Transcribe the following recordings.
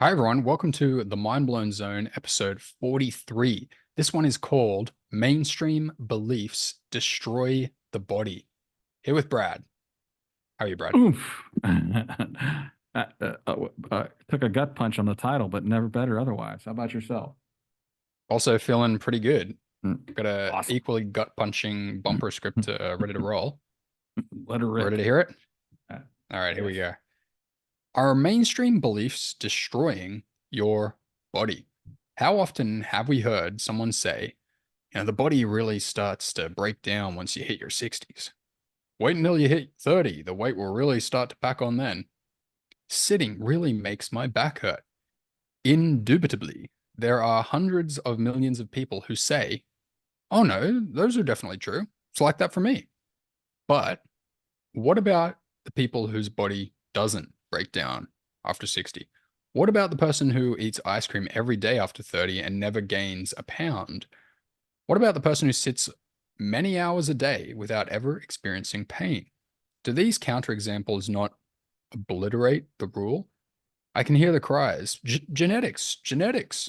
Hi, everyone. Welcome to the Mind Blown Zone, episode 43. This one is called Mainstream Beliefs Destroy the Body. Here with Brad. How are you, Brad? Oof. Took a gut punch on the title, but never better otherwise. How about yourself? Also feeling pretty good. Mm, Got a awesome. equally gut-punching bumper script ready to roll. Let her Ready rip. to hear it? Uh, All right, here we yes. go. Are mainstream beliefs destroying your body? How often have we heard someone say, the body really starts to break down once you hit your 60s? Wait until you hit 30. The weight will really start to pack on then. Sitting really makes my back hurt. Indubitably, there are hundreds of millions of people who say, oh no, those are definitely true. It's like that for me. But what about the people whose body doesn't break down after 60? What about the person who eats ice cream every day after 30 and never gains a pound? What about the person who sits many hours a day without ever experiencing pain? Do these counterexamples not obliterate the rule? I can hear the cries, genetics, genetics.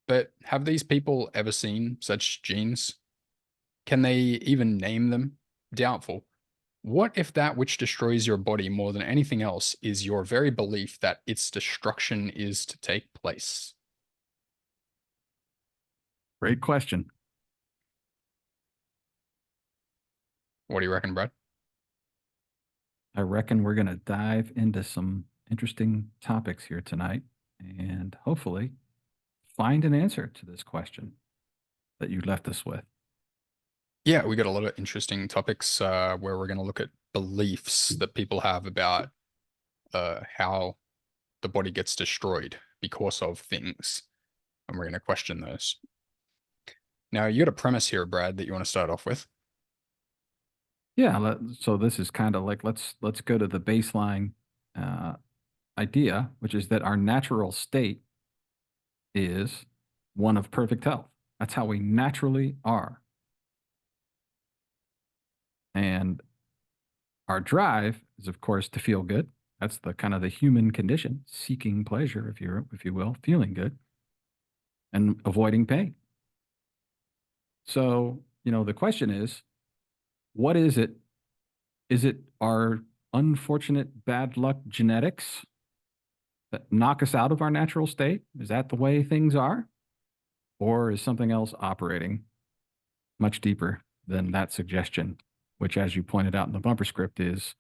But have these people ever seen such genes? Can they even name them? Doubtful. What if that which destroys your body more than anything else is your very belief that its destruction is to take place? Great question. What do you reckon, Brad? I reckon we're going to dive into some interesting topics here tonight and hopefully find an answer to this question that you left us with. Yeah, we got a lot of interesting topics where we're going to look at beliefs that people have about how the body gets destroyed because of things, and we're going to question those. Now, you got a premise here, Brad, that you want to start off with. Yeah, so this is kind of like let's go to the baseline uh, idea, which is that our natural state is one of perfect health. That's how we naturally are. And our drive is, of course, to feel good. That's the kind of the human condition, seeking pleasure, if you will, feeling good and avoiding pain. So, the question is, what is it? Is it our unfortunate bad luck genetics that knock us out of our natural state? Is that the way things are? Or is something else operating much deeper than that suggestion, which, as you pointed out in the bumper script, is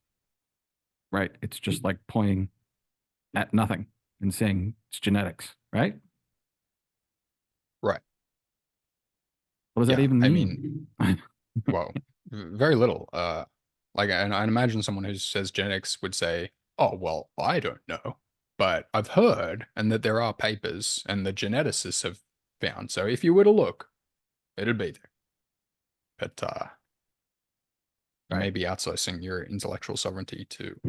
right. It's just like pointing at nothing and saying it's genetics, right? Right. What does that Yeah. even I mean, mean? well, very little. Like, and I imagine someone who says genetics would say, "Oh, well, I don't know, but I've heard, and that there are papers, and the geneticists have found. So if you were to look, it'd be there." But you may Right, be outsourcing your intellectual sovereignty to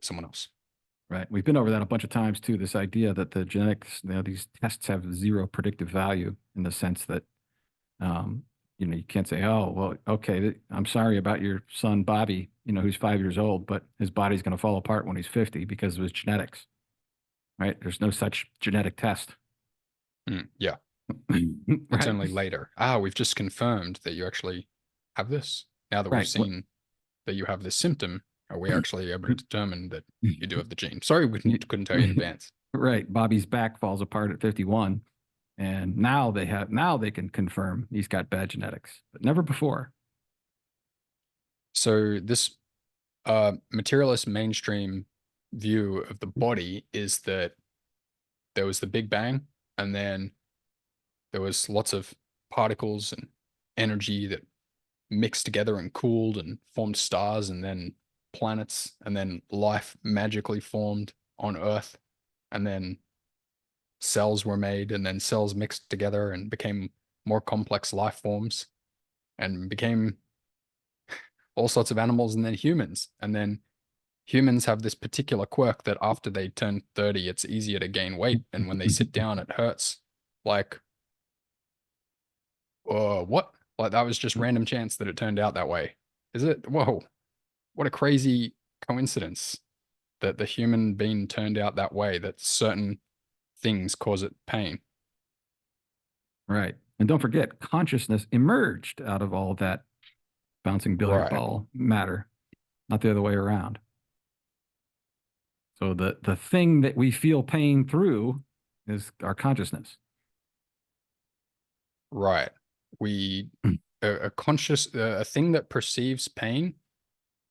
someone else. right. We've been over that a bunch of times too. This idea that the genetics, these tests have zero predictive value in the sense that, um, you can't say, oh, well, okay, I'm sorry about your son Bobby, who's 5 years old, but his body's going to fall apart when he's 50 because of his genetics, right? There's no such genetic test, Yeah, it's right? only later. Ah, we've just confirmed that you actually have this. Now that we've Right. What? seen that you have this symptom, are we actually able to determine that you do have the gene? Sorry, we couldn't tell you in advance. Right. Bobby's back falls apart at 51. And now they can confirm he's got bad genetics, but never before. So this materialist mainstream view of the body is that there was the Big Bang, and then there was lots of particles and energy that mixed together and cooled and formed stars, and then planets, and then life magically formed on Earth, and then cells were made, and then cells mixed together and became more complex life forms and became all sorts of animals, and then humans. And then humans have this particular quirk that after they turn 30, it's easier to gain weight. And when they sit down, it hurts. Like, what? Like, that was just random chance that it turned out that way. Is it? Whoa, what a crazy coincidence. that the human being turned out that way, that certain things cause it pain. Right. And don't forget, consciousness emerged out of all that bouncing billiard Right. ball matter, not the other way around. So the thing that we feel pain through is our consciousness. Right. We a conscious a thing that perceives pain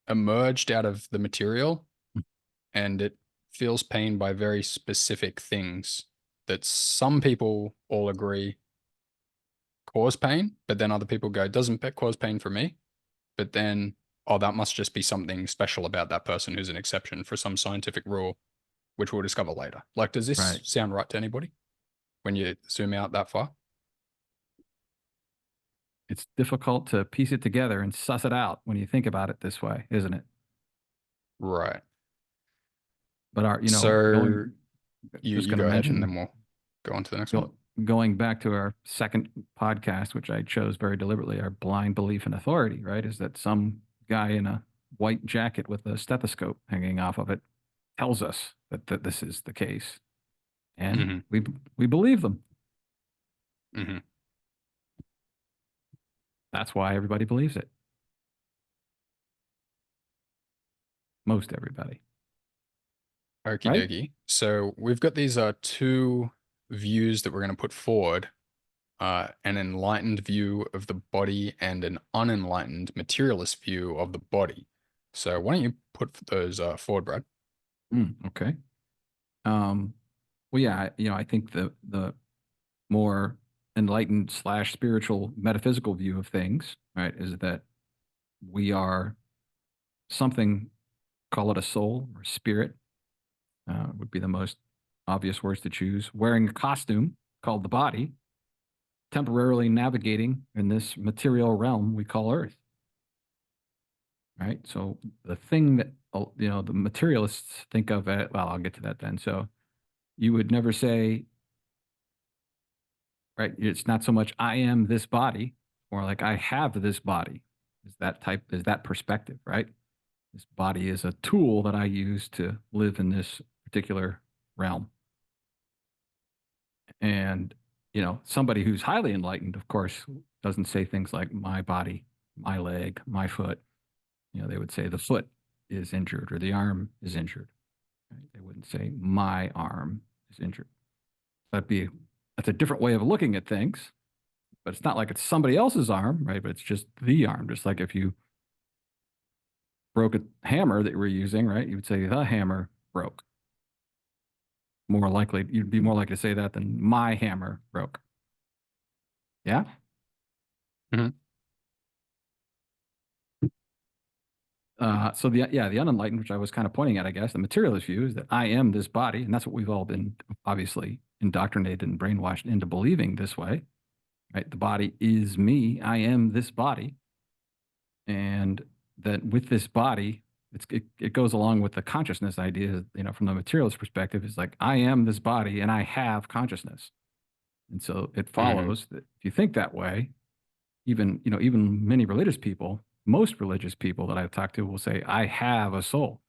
emerged out of the material, and it feels pain by very specific things that some people all agree cause pain, but then other people go, doesn't cause pain for me. But then, oh, that must just be something special about that person who's an exception for some scientific rule, which we'll discover later. Like, does this Right. sound right to anybody when you zoom out that far? It's difficult to piece it together and suss it out when you think about it this way, isn't it? Right. But So going, you just you going to go ahead and mention then we'll go on to the next one. go, going back to our second podcast, which I chose very deliberately, our blind belief in authority, right? Is that some guy in a white jacket with a stethoscope hanging off of it tells us that this is the case. And Hmm. we believe them. Hmm. That's why everybody believes it. Most everybody, Okie right? dokie. So we've got these two views that we're going to put forward, an enlightened view of the body and an unenlightened materialist view of the body. So why don't you put those forward, Brad? Okay. Um, well, yeah, I think the more enlightened slash spiritual metaphysical view of things, right, is that we are something, call it a soul or spirit, would be the most obvious words to choose, wearing a costume called the body, temporarily navigating in this material realm we call Earth, right? So the thing that, the materialists think of it, well, I'll get to that then. So you would never say, right? It's not so much I am this body, or like I have this body. Is that perspective, right? This body is a tool that I use to live in this particular realm. And, somebody who's highly enlightened, of course, doesn't say things like my body, my leg, my foot. They would say the foot is injured or the arm is injured. Right? They wouldn't say my arm is injured. That's a different way of looking at things, but it's not like it's somebody else's arm, right? But it's just the arm. Just like if you broke a hammer that you were using, right? You would say the hammer broke. You'd be more likely to say that than my hammer broke. Yeah. Hmm. The unenlightened, which I was kind of pointing at, I guess, the materialist view is that I am this body, and that's what we've all been obviously indoctrinated and brainwashed into believing this way, right? The body is me. I am this body, and that with this body, it goes along with the consciousness idea. From the materialist perspective, is like I am this body, and I have consciousness, and so it Hmm. follows that if you think that way, even many religious people, most religious people that I've talked to will say, I have a soul.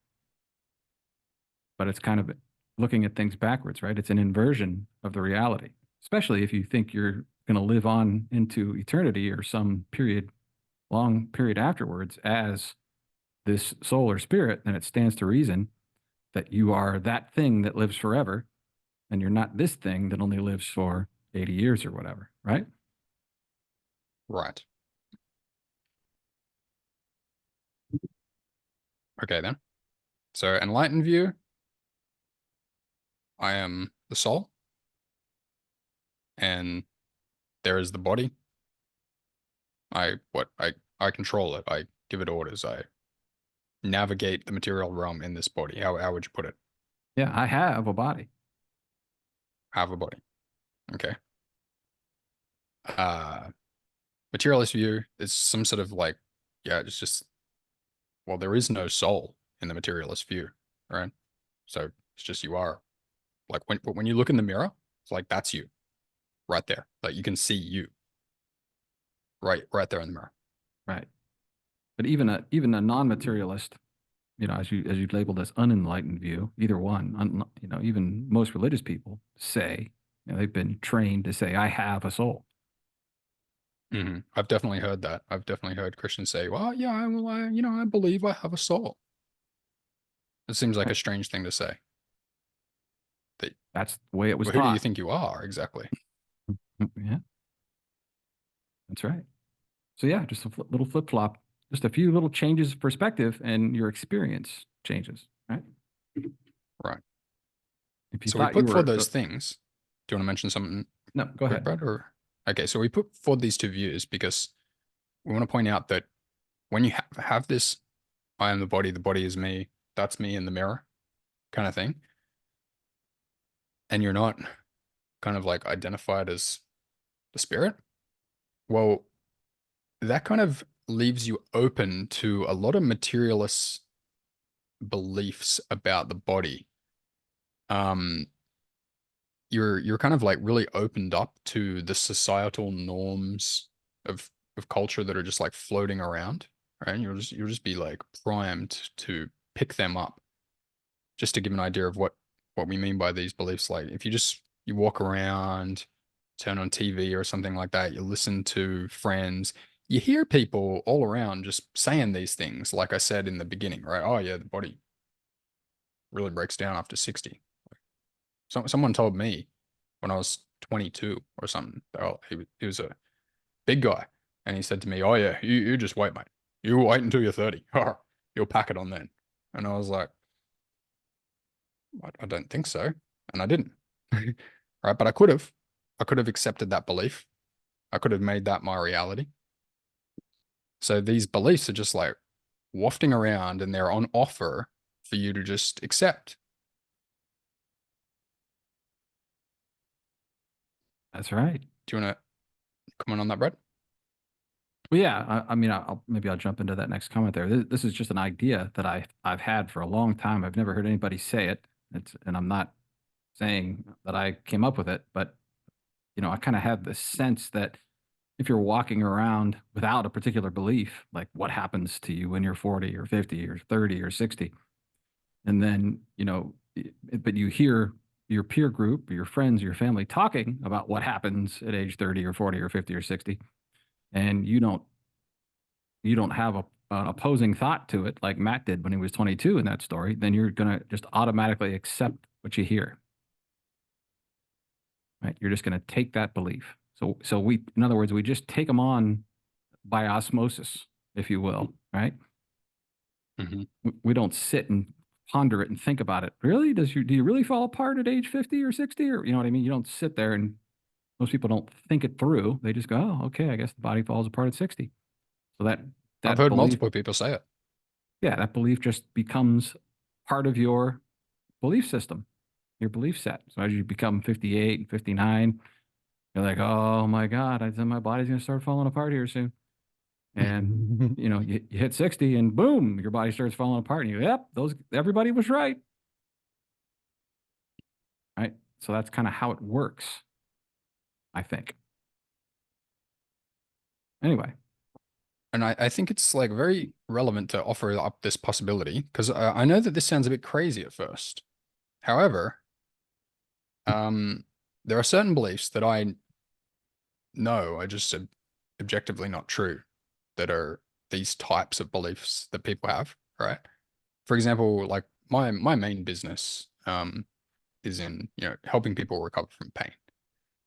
But it's kind of looking at things backwards, right? It's an inversion of the reality, especially if you think you're going to live on into eternity or some long period afterwards as this soul or spirit, then it stands to reason that you are that thing that lives forever and you're not this thing that only lives for 80 years or whatever, right? Right. Okay then. So enlightened view, I am the soul, and there is the body. I control it. I give it orders. I navigate the material realm in this body. How would you put it? Yeah, I have a body. Have a body. Okay. Uh Materialist view is some sort of like, yeah, it's just, well, there is no soul in the materialist view, right? So it's just you are. Like when you look in the mirror, it's like that's you right there. Like you can see you right there in the mirror. Right. But even a non-materialist as you labeled as unenlightened view, either one, even most religious people say, they've been trained to say, I have a soul. I've definitely heard that. I've definitely heard Christians say, "Well, yeah, I believe I have a soul." It seems like a Right? strange thing to say. That, That's the way it was well, who do you taught. think you are exactly? Yeah, that's right. So yeah, just a little flip flop, just a few little changes of perspective, and your experience changes. Right? Right. If you So we thought you put forward were, those things. Do you want to mention something no, go quick, ahead. Brad? Or okay, so we put forward these two views because we want to point out that when you have this, I am the body is me, that's me in the mirror kind of thing, and you're not kind of like identified as the spirit, well, that kind of leaves you open to a lot of materialist beliefs about the body. Um, you're kind of like really opened up to the societal norms of culture that are just like floating around, right? And you'll just be like primed to pick them up. Just to give an idea of what we mean by these beliefs, like if you walk around, turn on TV or something like that, you listen to friends, you hear people all around just saying these things, like I said in the beginning, right? Oh yeah, the body really breaks down after 60. Someone told me when I was 22 or something. He was a big guy, and he said to me, "Oh yeah, you just wait, mate. You wait until you're 30. You'll pack it on then." And I was like, I don't think so, and I didn't. Right, but I could have. I could have accepted that belief. I could have made that my reality. So these beliefs are just like wafting around, and they're on offer for you to just accept. That's right. Do you want to comment on that, Brett? Well, yeah. I mean, maybe I'll jump into that next comment there. This is just an idea that I've had for a long time. I've never heard anybody say it. And I'm not saying that I came up with it, but I kind of have this sense that if you're walking around without a particular belief, like what happens to you when you're 40 or 50 or 30 or 60, and then, but you hear your peer group, your friends, your family talking about what happens at age 30 or 40 or 50 or 60, and you don't have an opposing thought to it like Matt did when he was 22 in that story, then you're going to just automatically accept what you hear, right? You're just going to take that belief. So in other words, we just take them on by osmosis, if you will, right? Mm-hmm. We don't sit and ponder it and think about it. Really? Do you really fall apart at age 50 or 60? Or you know what I mean? You don't sit there, and most people don't think it through. They just go, oh, okay, I guess the body falls apart at 60. So that I've that heard belief, multiple people say it. yeah, that belief just becomes part of your belief system, your belief set. So as you become 58 and 59, you're like, oh my God, I think my body's gonna start falling apart here soon. And you hit 60 and boom, your body starts falling apart. And yep, everybody was right. Right. So that's kind of how it works, I think. Anyway, And I think it's like very relevant to offer up this possibility because I know that this sounds a bit crazy at first. However, um, there are certain beliefs that I know are just objectively not true, that are these types of beliefs that people have, right? For example, like my main business is in helping people recover from pain.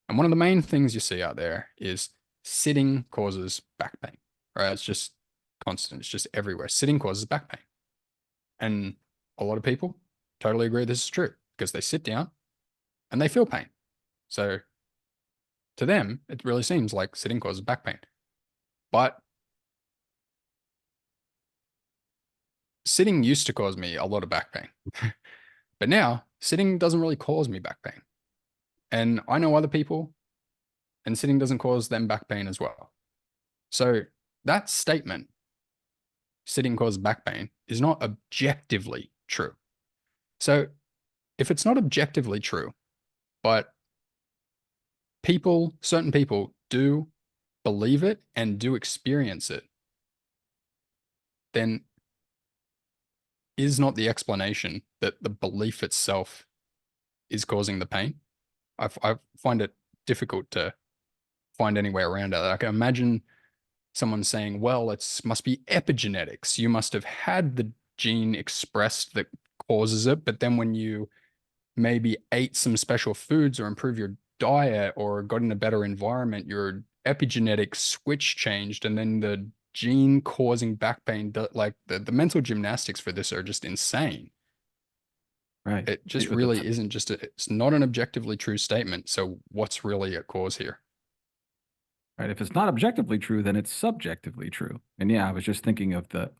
And one of the main things you see out there is sitting causes back pain, right? It's just constant. It's just everywhere. Sitting causes back pain. And a lot of people totally agree this is true because they sit down and they feel pain. So to them, it really seems like sitting causes back pain. But sitting used to cause me a lot of back pain. But now sitting doesn't really cause me back pain. And I know other people, and sitting doesn't cause them back pain as well. So that statement, sitting causes back pain, is not objectively true. So if it's not objectively true, but certain people do believe it and do experience it, then is not the explanation that the belief itself is causing the pain. I find it difficult to find any way around it. Like imagine someone saying, well, it's must be epigenetics. You must have had the gene expressed that causes it, but then when you maybe ate some special foods or improve your diet or got in a better environment, your epigenetic switch changed, and then the gene causing back pain, like the mental gymnastics for this are just insane. Right. It just With the really isn't just it's not an objectively true statement. So what's really at cause here? right. If it's not objectively true, then it's subjectively true. And yeah, I was just thinking of the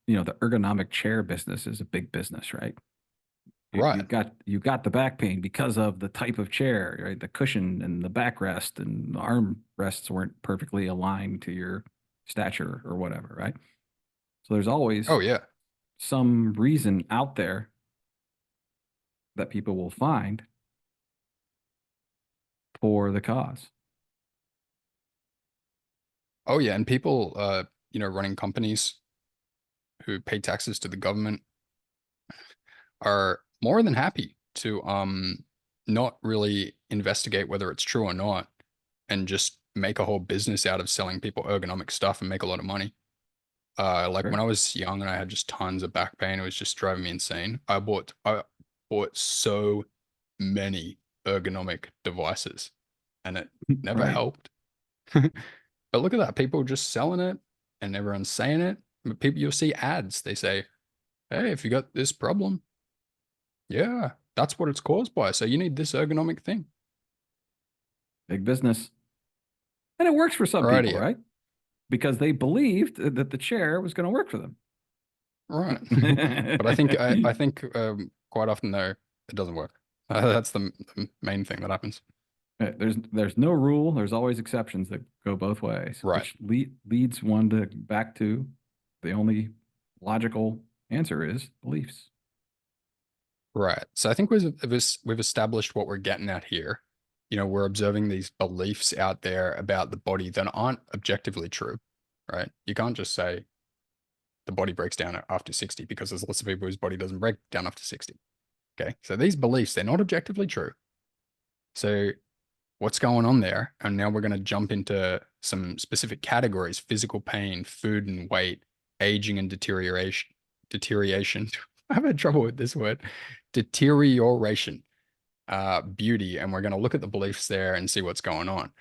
ergonomic chair business is a big business, right? You Right. got the back pain because of the type of chair, right? The cushion and the backrest and the arm rests weren't perfectly aligned to your stature or whatever, right? So there's always Oh yeah. some reason out there that people will find for the cause. Oh yeah. And people running companies who pay taxes to the government are more than happy to not really investigate whether it's true or not and just make a whole business out of selling people ergonomic stuff and make a lot of money. Like when Sure. I was young and I had just tons of back pain, it was just driving me insane. I bought so many ergonomic devices and it never Right. helped. But look at that. People just selling it and everyone's saying it. But people, you'll see ads. They say, hey, if you got this problem, yeah, that's what it's caused by. So you need this ergonomic thing. Big business. And it works for some people, Alrighty. right? Because they believed that the chair was going to work for them. Right. But I think quite often though it doesn't work. That's the main thing that happens. There's no rule. There's always exceptions that go both ways, Right. which leads one to back to the only logical answer is beliefs. Right. So I think we've established what we're getting at here. We're observing these beliefs out there about the body that aren't objectively true, right? You can't just say the body breaks down after 60 because there's lots of people whose body doesn't break down after 60. Okay. So these beliefs, they're not objectively true. So what's going on there? And now we're going to jump into some specific categories: physical pain, food and weight, aging and deterioration. Deterioration. I've had trouble with this word. Deterioration, beauty, and we're going to look at the beliefs there and see what's going on.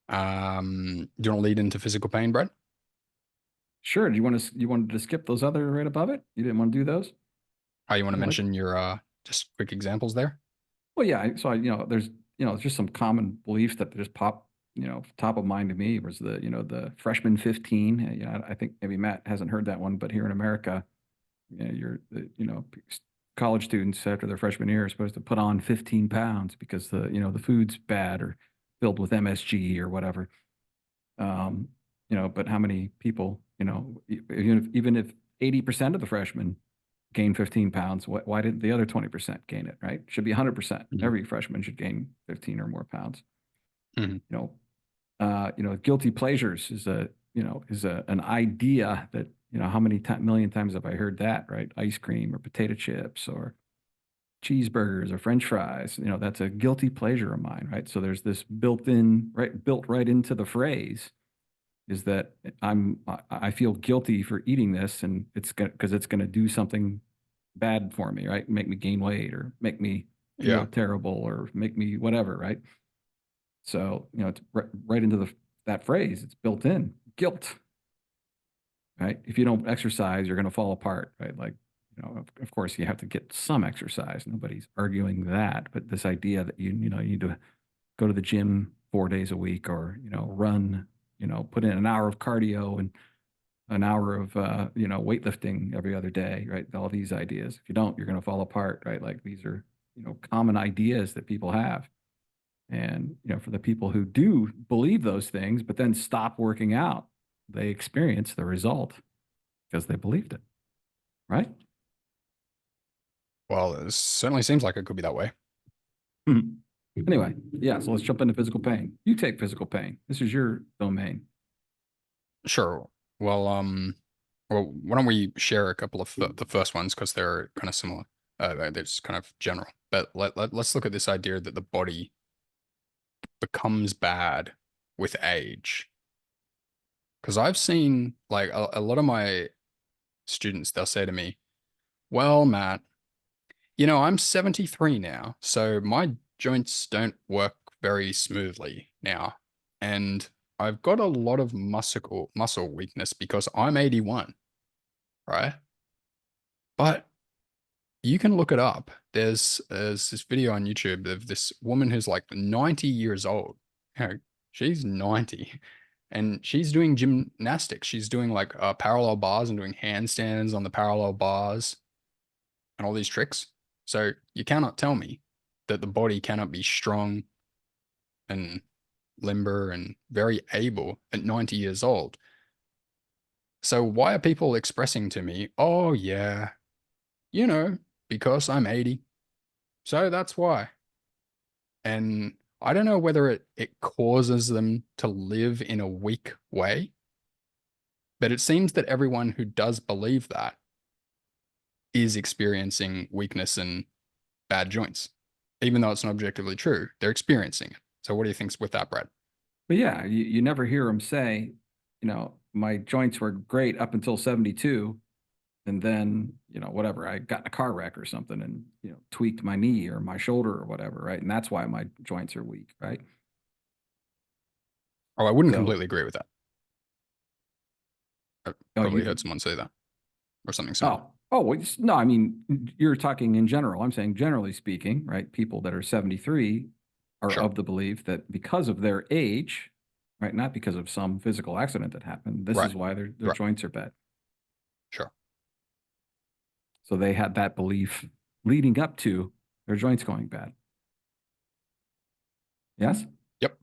Do you want to lead into physical pain, Brett? Sure. Do you wanted to skip those other right above it? You didn't want to do those? How you want to I like. mention your just quick examples there? Well, yeah. There's just some common beliefs that just pop, top of mind to me was the freshman 15. I think maybe Matt hasn't heard that one, but here in America, college students after their freshman year are supposed to put on 15 pounds because the food's bad or filled with MSG or whatever. Um, but how many people, even if 80% of the freshmen gain 15 pounds, why didn't the other 20% gain it, right? Should be 100%. Mhm. Every freshman should gain 15 or more pounds. Mhm. Guilty pleasures is an idea that, how many million times have I heard that, right? Ice cream or potato chips or cheeseburgers or French fries, that's a guilty pleasure of mine, right? So there's this built right into the phrase is that I feel guilty for eating this and because it's going to do something bad for me, right? Make me gain weight or make me feel Yeah. terrible or make me whatever, right? So, it's right into that phrase. It's built in guilt, right? If you don't exercise, you're going to fall apart, right? Like, of course, you have to get some exercise. Nobody's arguing that, but this idea that you need to go to the gym 4 days a week or run, put in an hour of cardio and an hour of weightlifting every other day, right? All these ideas. If you don't, you're going to fall apart, right? Like these are common ideas that people have. And, for the people who do believe those things, but then stop working out, they experience the result because they believed it, right? Well, it certainly seems like it could be that way. Mhm. Anyway, yeah, so let's jump into physical pain. You take physical pain. This is your domain. Sure. Well, Well, why don't we share a couple of the first ones because they're kind of similar. They're just kind of general. But let's look at this idea that the body becomes bad with age. Because I've seen like a lot of my students, they'll say to me, well, Matt, I'm 73 now, so my joints don't work very smoothly now. And I've got a lot of muscle weakness because I'm 81, right? But you can look it up. There's this video on YouTube of this woman who's like 90 years old. She's 90 and she's doing gymnastics. She's doing like parallel bars and doing handstands on the parallel bars and all these tricks. So you cannot tell me that the body cannot be strong and limber and very able at 90 years old. So why are people expressing to me, oh yeah, because I'm 80. So that's why. And I don't know whether it causes them to live in a weak way, but it seems that everyone who does believe that is experiencing weakness and bad joints. Even though it's not objectively true, they're experiencing it. So what do you think's with that, Brad? But yeah, you never hear them say, my joints were great up until 72. And then, whatever, I got in a car wreck or something and, tweaked my knee or my shoulder or whatever, right? And that's why my joints are weak, right? Oh, I wouldn't So, completely agree with that. I've oh, probably you, heard someone say that or something similar. well, no, I mean, you're talking in general. I'm saying generally speaking, right? People that are 73 are Sure. of the belief that because of their age, right? Not because of some physical accident that happened, this Right. is why their Right. joints are bad. Sure. So they had that belief leading up to their joints going bad. Yes? Yep.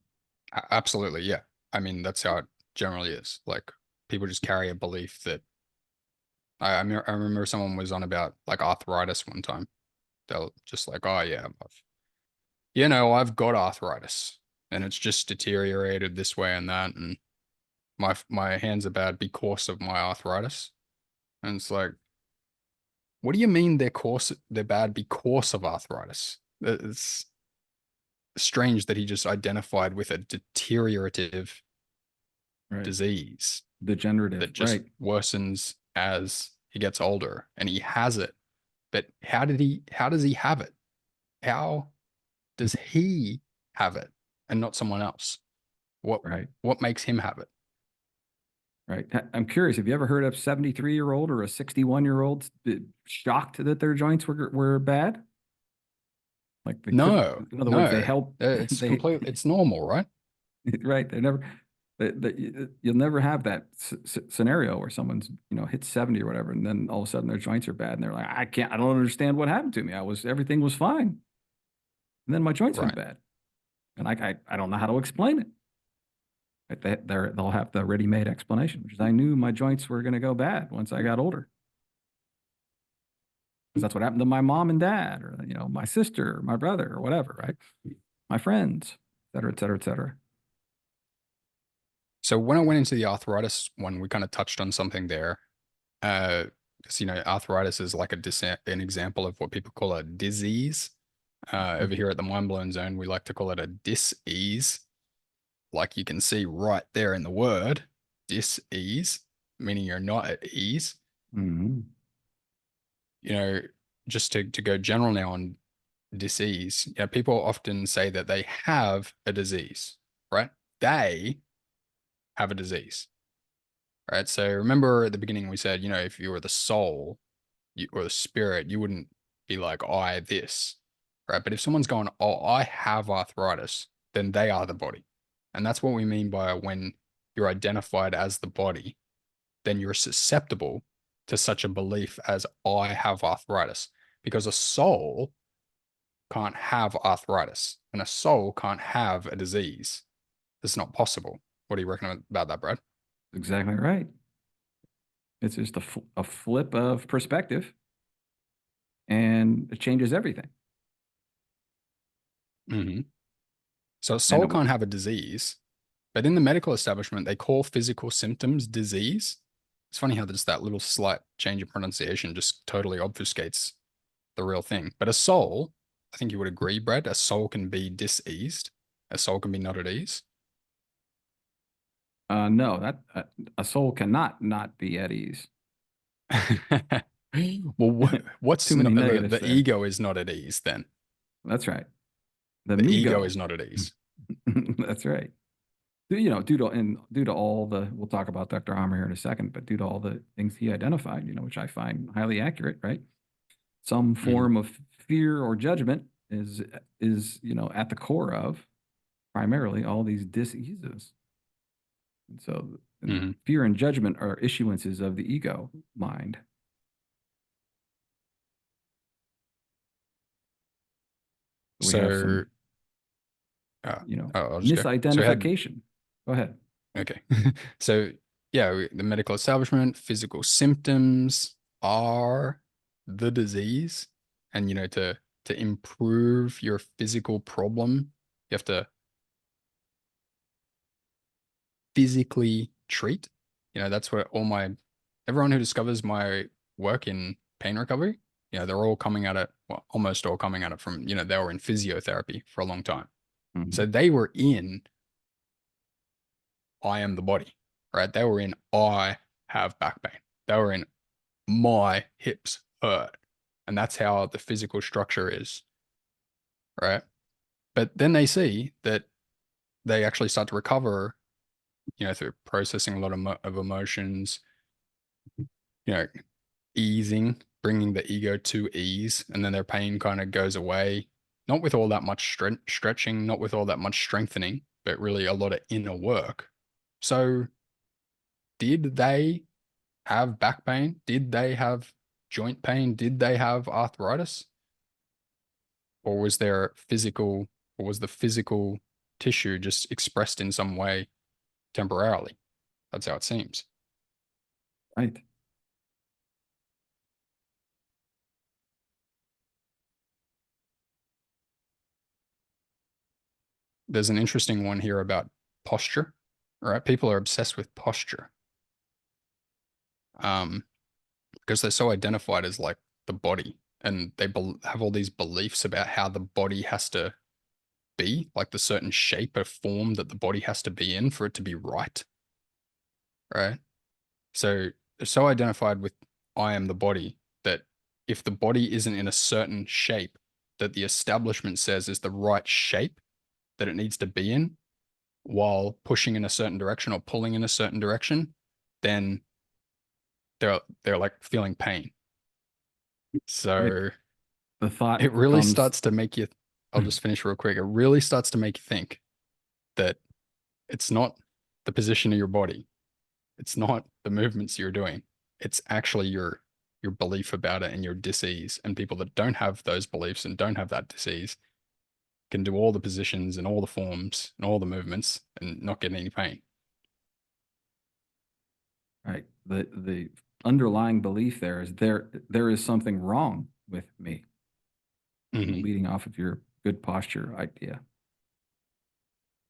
Absolutely. Yeah. I mean, that's how it generally is. Like people just carry a belief that I remember someone was on about like arthritis one time. They'll just like, oh yeah, I've got arthritis and it's just deteriorated this way and that, and my hands are bad because of my arthritis. And it's like, what do you mean they're bad because of arthritis? It's strange that he just identified with a deteriorative Right. disease Degenerative. that just Right. worsens as he gets older and he has it. But how does he have it? How does he have it and not someone else? What Right. what makes him have it? Right. I'm curious. Have you ever heard of 73-year-old or a 61-year-old shocked that their joints were bad? Like they couldn't, No, in other words, they no. help, It's they, complete. It's normal, right? right. They never, you'll never have that scenario where someone's, hits 70 or whatever. And then all of a sudden their joints are bad. And they're like, I don't understand what happened to me. Everything was fine. And then my joints went Right. bad. And I don't know how to explain it. Right? They'll have the ready-made explanation, which is I knew my joints were going to go bad once I got older. Because that's what happened to my mom and dad, or my sister, or my brother, or whatever, right? My friends, et cetera, et cetera, et cetera. So when I went into the arthritis one, we kind of touched on something there. Because arthritis is like an example of what people call a disease. Over here at the Mind Blown Zone, we like to call it a dis-ease. Like you can see right there in the word, dis-ease, meaning you're not at ease. Mm-hmm. You know, just to go general now on disease, people often say that they have a disease, right? They have a disease, right? So remember at the beginning we said, if you were the soul or the spirit, you wouldn't be like, I this, right? But if someone's going, oh, I have arthritis, then they are the body. And that's what we mean by when you're identified as the body, then you're susceptible to such a belief as I have arthritis because a soul can't have arthritis and a soul can't have a disease. It's not possible. What do you reckon about that, Brad? Exactly right. It's just a flip of perspective, and it changes everything. Mm-hmm. So a And soul can't have a disease, but in the medical establishment, they call physical symptoms disease. It's funny how there's that little slight change of pronunciation just totally obfuscates the real thing. But a soul, I think you would agree, Brad, a soul can be diseased. A soul can be not at ease. No, that a soul cannot not be at ease. Well, what's Too many not, negatives the there. ego is not at ease then. That's right. The The ego mego. is not at ease. That's right. Due to all the, we'll talk about Dr. Hammer here in a second, but due to all the things he identified, which I find highly accurate, right? Some Mhm, form of fear or judgment is at the core of primarily all these diseases. And so mhm. fear and judgment are issuances of the ego mind. We have So, some, uh, I'll just go. So we had misidentification. Go ahead. okay. So yeah, the medical establishment, physical symptoms are the disease, and to improve your physical problem, you have to physically treat. That's where everyone who discovers my work in pain recovery, they're all coming at it, well, almost all coming at it from, they were in physiotherapy for a long time. So Mhm. they were in I am the body, right? They were in I have back pain. They were in my hips hurt. And that's how the physical structure is, right? But then they see that they actually start to recover, through processing a lot of emotions, you know, easing, bringing the ego to ease, and then their pain kind of goes away. Not with all that much stretching, not with all that much strengthening, but really a lot of inner work. So, did they have back pain? Did they have joint pain? Did they have arthritis? Or was there physical, or was the physical tissue just expressed in some way temporarily? That's how it seems. Right. There's an interesting one here about posture, right? People are obsessed with posture, um, because they're so identified as like the body, and they have all these beliefs about how the body has to be, like the certain shape or form that the body has to be in for it to be right, right? So they're so identified with I am the body that if the body isn't in a certain shape that the establishment says is the right shape that it needs to be in while pushing in a certain direction or pulling in a certain direction, then they're like feeling pain. Right. So The thought it really comes, starts to make you, I'll just finish real quick. It really starts to make you think that it's not the position of your body. It's not the movements you're doing. It's actually your belief about it and your disease. And people that don't have those beliefs and don't have that disease can do all the positions and all the forms and all the movements and not get any pain. right. The underlying belief there is there is something wrong with me, Hmm. leading off of your good posture idea.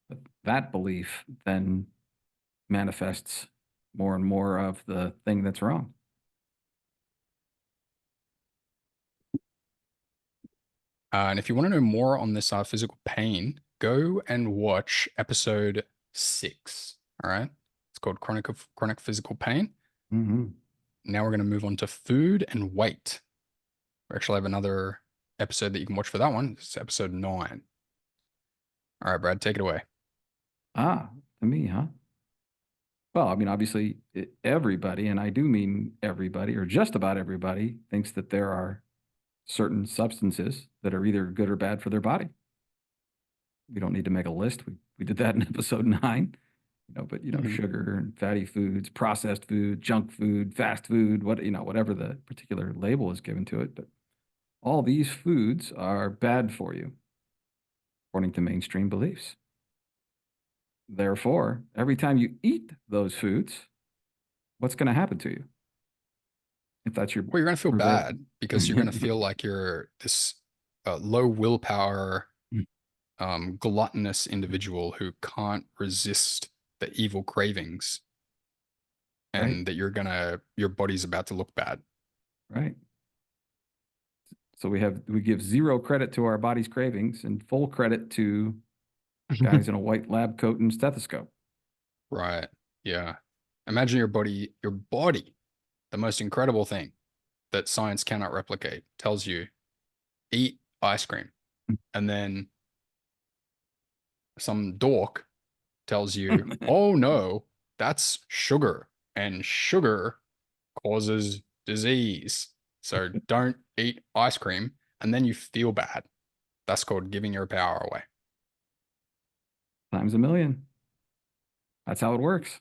But that belief then manifests more and more of the thing that's wrong. And if you want to know more on this physical pain, go and watch episode 6. All right. It's called Chronic Physical Pain. Hmm. Now we're going to move on to food and weight. We actually have another episode that you can watch for that one. It's episode 9. All right, Brad, take it away. Ah, to me, huh? Well, I mean, obviously, everybody, and I do mean everybody, or just about everybody, thinks that there are certain substances that are either good or bad for their body. We don't need to make a list. We did that in episode 9. But Hmm. sugar and fatty foods, processed food, junk food, fast food, whatever the particular label is given to it. But all these foods are bad for you, according to mainstream beliefs. Therefore, every time you eat those foods, what's going to happen to you? If that's your Well, you're going to feel prevail. bad because you're going to feel like you're this low willpower, gluttonous individual who can't resist the evil cravings. Right. and that your body's about to look bad. Right. So we give zero credit to our body's cravings and full credit to guys in a white lab coat and stethoscope. Right. Yeah. Imagine your body, the most incredible thing that science cannot replicate, tells you eat ice cream. And then some dork tells you, oh no, that's sugar. And sugar causes disease. So don't eat ice cream. And then you feel bad. That's called giving your power away. Times a million. That's how it works.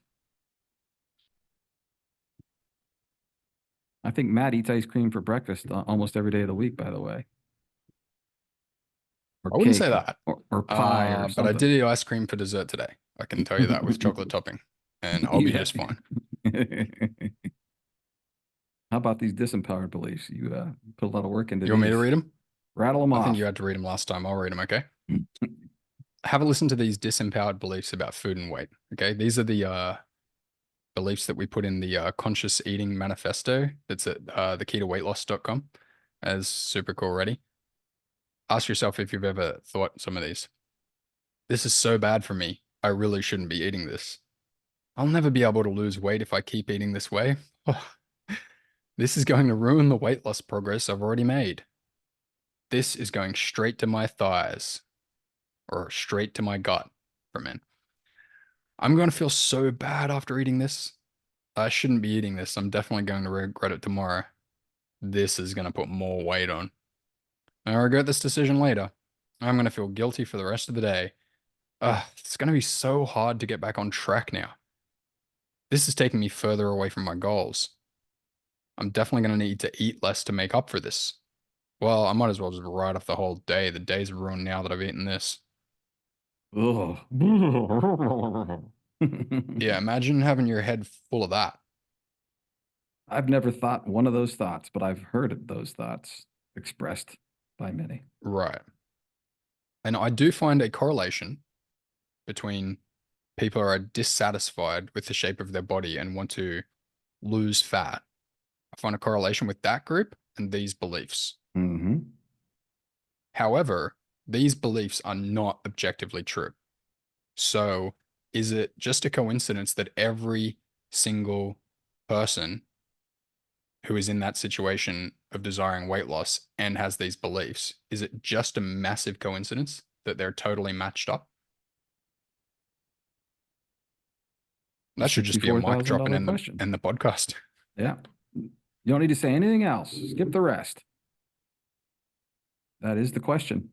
I think Matt eats ice cream for breakfast almost every day of the week, by the way, or I wouldn't cake say that. or pie or But I something. did eat ice cream for dessert today. I can tell you that with chocolate topping, and I'll You be have- just fine. How about these disempowered beliefs? You put a lot of work into You want me to these. read them? Rattle them I think you off. had to read them last time. I'll read them, okay? Have a listen to these disempowered beliefs about food and weight. Okay, these are the beliefs that we put in the conscious eating manifesto that's at thekeytoweightloss.com as super cool. Ready? Ask yourself if you've ever thought some of these. This is so bad for me. I really shouldn't be eating this. I'll never be able to lose weight if I keep eating this way. This is going to ruin the weight loss progress I've already made. This is going straight to my thighs or straight to my gut for men. I'm going to feel so bad after eating this. I shouldn't be eating this. I'm definitely going to regret it tomorrow. This is going to put more weight on. I regret this decision later. I'm going to feel guilty for the rest of the day. It's going to be so hard to get back on track now. This is taking me further away from my goals. I'm definitely going to need to eat less to make up for this. Well, I might as well just write off the whole day. The day's ruined now that I've eaten this. Ugh. Yeah, imagine having your head full of that. I've never thought one of those thoughts, but I've heard those thoughts expressed by many. Right. And I do find a correlation between people who are dissatisfied with the shape of their body and want to lose fat. I find a correlation with that group and these beliefs. Mm-hmm. However, these beliefs are not objectively true. So, is it just a coincidence that every single person who is in that situation of desiring weight loss and has these beliefs, is it just a massive coincidence that they're totally matched up? The That should just be a mic drop and $64,000 question. end the podcast. Yeah. You don't need to say anything else. Skip the rest. That is the question.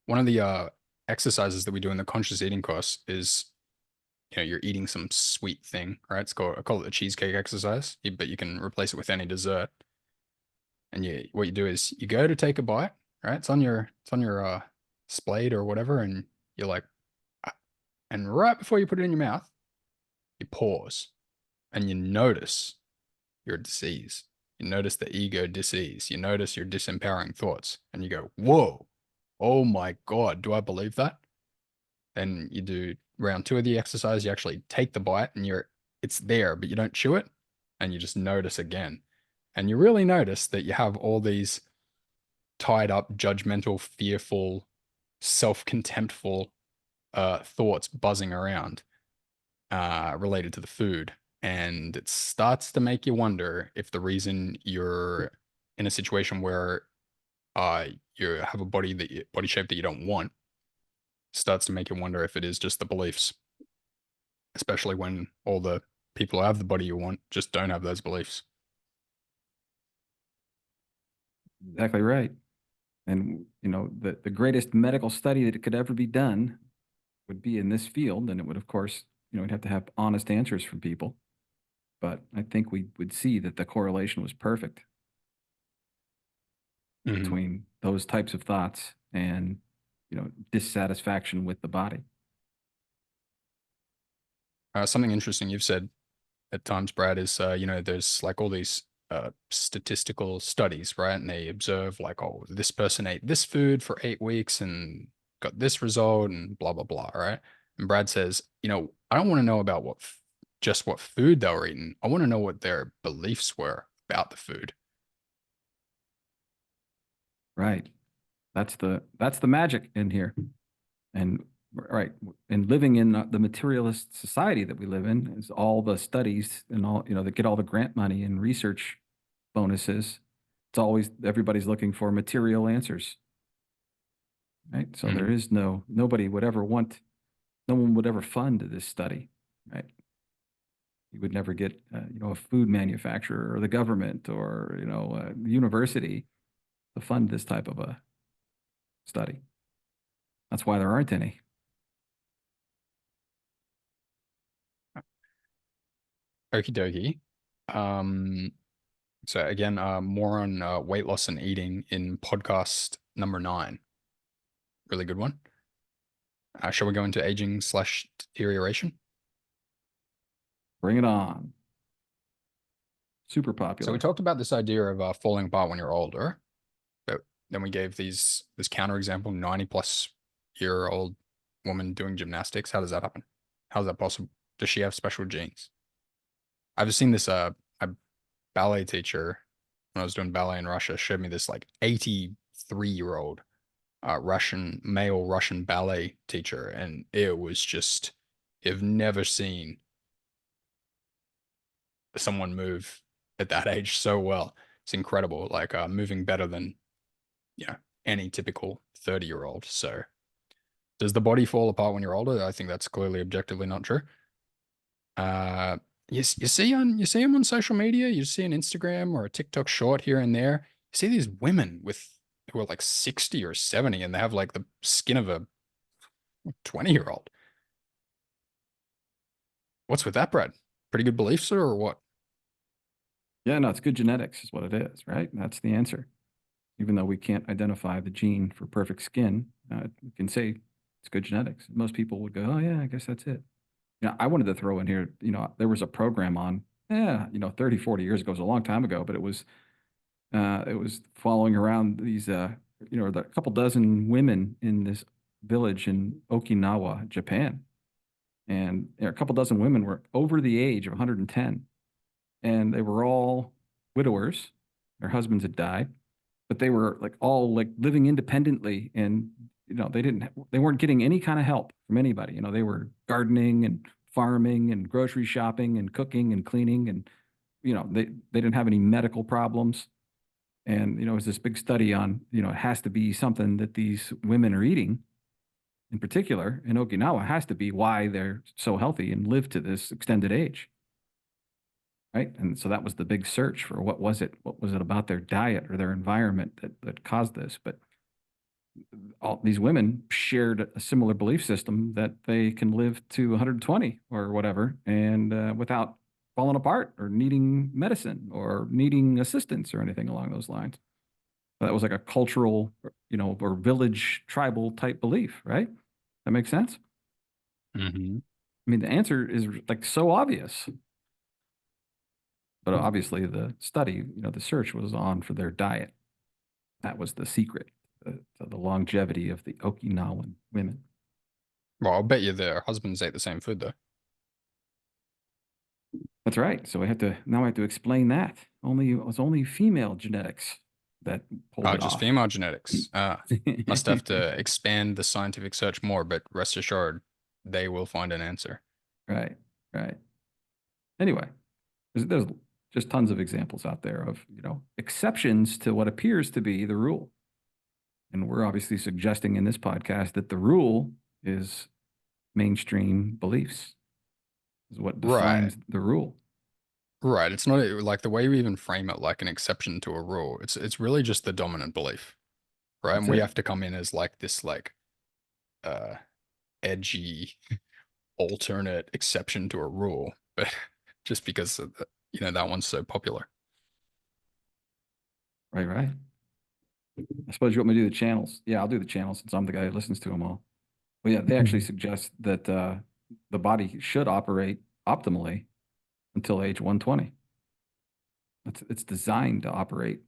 One of the exercises that we do in the conscious eating course is, you're eating some sweet thing, right? I call it the cheesecake exercise, but you can replace it with any dessert. And what you do is you go to take a bite, right? It's on your splate or whatever, and you're like, "Ah," and right before you put it in your mouth, you pause and you notice your disease. You notice the ego disease. You notice your disempowering thoughts, and you go, "Whoa, oh my God, do I believe that?" Then you do round two of the exercise. You actually take the bite, and it's there, but you don't chew it, and you just notice again, and you really notice that you have all these tied up, judgmental, fearful, self-contemptful thoughts buzzing around related to the food. And it starts to make you wonder if the reason you're in a situation where you have a body shape that you don't want starts to make you wonder if it is just the beliefs, especially when all the people who have the body you want just don't have those beliefs. Exactly right. And the greatest medical study that could ever be done would be in this field, and it would, of course, we'd have to have honest answers from people. But I think we would see that the correlation was perfect Mhm. between those types of thoughts and dissatisfaction with the body. Something interesting you've said at times, Brad, is there's like all these statistical studies, right? And they observe like, oh, this person ate this food for 8 weeks and got this result and blah, blah, blah, right? And Brad says, I don't want to know about just what food they were eating. I want to know what their beliefs were about the food. Right. That's the magic in here. And right, and living in the materialist society that we live in is all the studies and all, that get all the grant money and research bonuses. It's always everybody's looking for material answers, right? So there Mhm. is nobody would ever want, no one would ever fund this study, right? You would never get, a food manufacturer or the government or, a university to fund this type of a study. That's why there aren't any. Okie dokie. Um, so again, more on weight loss and eating in podcast number 9. Really good one. Shall we go into aging/deterioration? Bring it on. Super So we popular. talked about this idea of falling apart when you're older, but then we gave this counterexample, 90-plus-year-old woman doing gymnastics. How does that happen? How's that possible? Does she have special genes? I've seen this a ballet teacher when I was doing ballet in Russia showed me this like 83-year-old male Russian ballet teacher, and it was just you've never seen someone move at that age so well. It's incredible, like moving better than you know any typical 30-year-old. So does the body fall apart when you're older? I think that's clearly objectively not true. Uh, you see them on social media. You see an Instagram or a TikTok short here and there. You see these women who are like 60 or 70, and they have like the skin of a 20-year-old. What's with that, Brad? Pretty good beliefs, sir, or what? Yeah, no, it's good genetics is what it is, right? That's the answer. Even though we can't identify the gene for perfect skin, we can say it's good genetics. Most people would go, oh, yeah, I guess that's it. I wanted to throw in here, there was a program on, 30, 40 years ago. It was a long time ago, but it was following around these, a couple dozen women in this village in Okinawa, Japan. And a couple dozen women were over the age of 110, and they were all widowers. Their husbands had died, but they were like all like living independently, and they weren't getting any kind of help from anybody. They were gardening and farming and grocery shopping and cooking and cleaning, and they didn't have any medical problems. And it was this big study on, it has to be something that these women are eating in particular in Okinawa, has to be why they're so healthy and live to this extended age. Right. And so that was the big search for what was it? What was it about their diet or their environment that caused this? But all these women shared a similar belief system that they can live to 120 or whatever, and without falling apart or needing medicine or needing assistance or anything along those lines. That was like a cultural, or village tribal type belief, right? That makes sense. Mm-hmm. I mean, the answer is like so obvious, but obviously the study, the search was on for their diet. That was the secret to the longevity of the Okinawan women. Well, I'll bet you their husbands ate the same food though. That's right. So I have to explain that. It was only female genetics that pulled it Just off. female genetics. Must have to expand the scientific search more, but rest assured, they will find an answer. Right, right. Anyway, there's just tons of examples out there of, exceptions to what appears to be the rule. And we're obviously suggesting in this podcast that the rule is mainstream beliefs, is what Right. defines the rule. Right. It's not like the way we even frame it like an exception to a rule. It's really just the dominant belief, right? That's And we it. have to come in as like this like uh edgy alternate exception to a rule, but just because of that one's so popular. Right, right. I suppose you want me to do the channels. Yeah, I'll do the channels since I'm the guy who listens to them all. Well, yeah, they actually Mhm. suggest that the body should operate optimally until age 120. It's designed to operate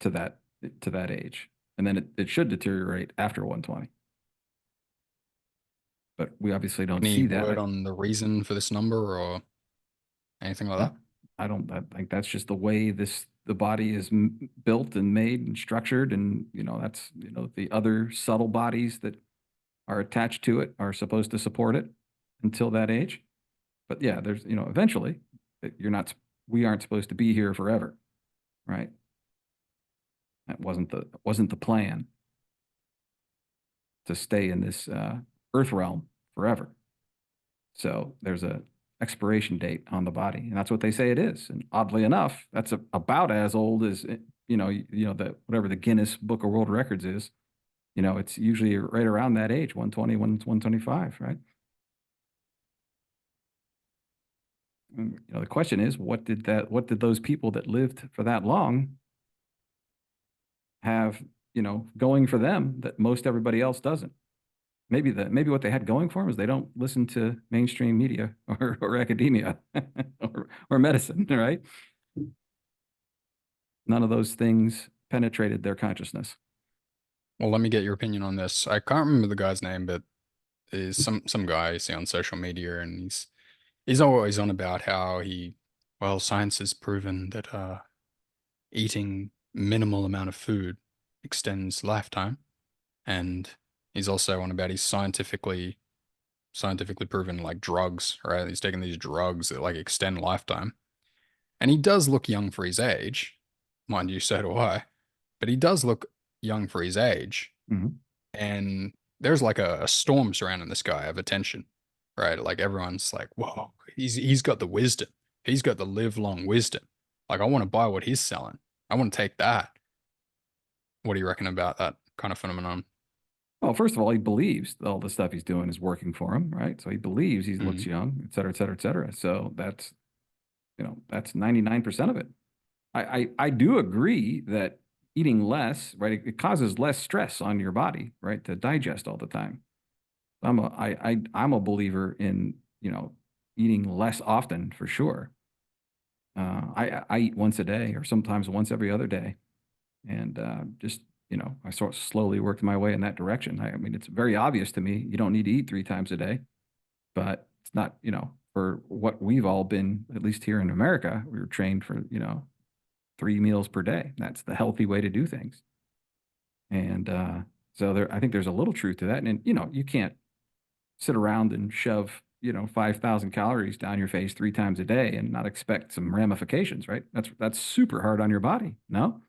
to that to that age, and then it should deteriorate after 120. but we obviously don't Any see that. word on the reason for this number or anything like No, that? I think that's just the way the body is built and made and structured, and that's the other subtle bodies that are attached to it are supposed to support it until that age. But yeah, there's eventually you're not we aren't supposed to be here forever, right? That wasn't the plan to stay in this earth realm forever. So there's a expiration date on the body, and that's what they say it is. And oddly enough, that's about as old as the whatever the Guinness Book of World Records is. It's usually right around that age, 120, 125, right? And, the question is, what did those people that lived for that long have, going for them that most everybody else doesn't? Maybe what they had going for them is they don't listen to mainstream media or academia or medicine, right? None of those things penetrated their consciousness. Well, let me get your opinion on this. I can't remember the guy's name, but is some guy you see on social media, and he's always on about how well, science has proven that eating minimal amount of food extends lifetime, and he's also on about he's scientifically proven like drugs, right? He's taking these drugs that like extend lifetime. And he does look young for his age. Mind you, so do I. But he does look young for his age. Mhm. And there's like a storm surrounding this guy of attention, right? Like everyone's like, whoa, he's got the wisdom. He's got the live long wisdom. Like I want to buy what he's selling. I want to take that. What do you reckon about that kind of phenomenon? Well, first of all, he believes that all the stuff he's doing is working for him, right? So he believes he Hmm. looks young, et cetera, et cetera, et cetera. So that's 99% of it. I do agree that eating less, right, it causes less stress on your body, right, to digest all the time. I'm a believer in, eating less often for sure. I eat once a day or sometimes once every other day. And just, I sort of slowly worked my way in that direction. I mean, it's very obvious to me you don't need to eat 3 times a day, but it's not, for what we've all been, at least here in America, we were trained for, 3 meals per day. That's the healthy way to do things. And so I think there's a little truth to that. And, you can't sit around and shove, 5,000 calories down your face 3 times a day and not expect some ramifications, right? That's super hard on your body. No,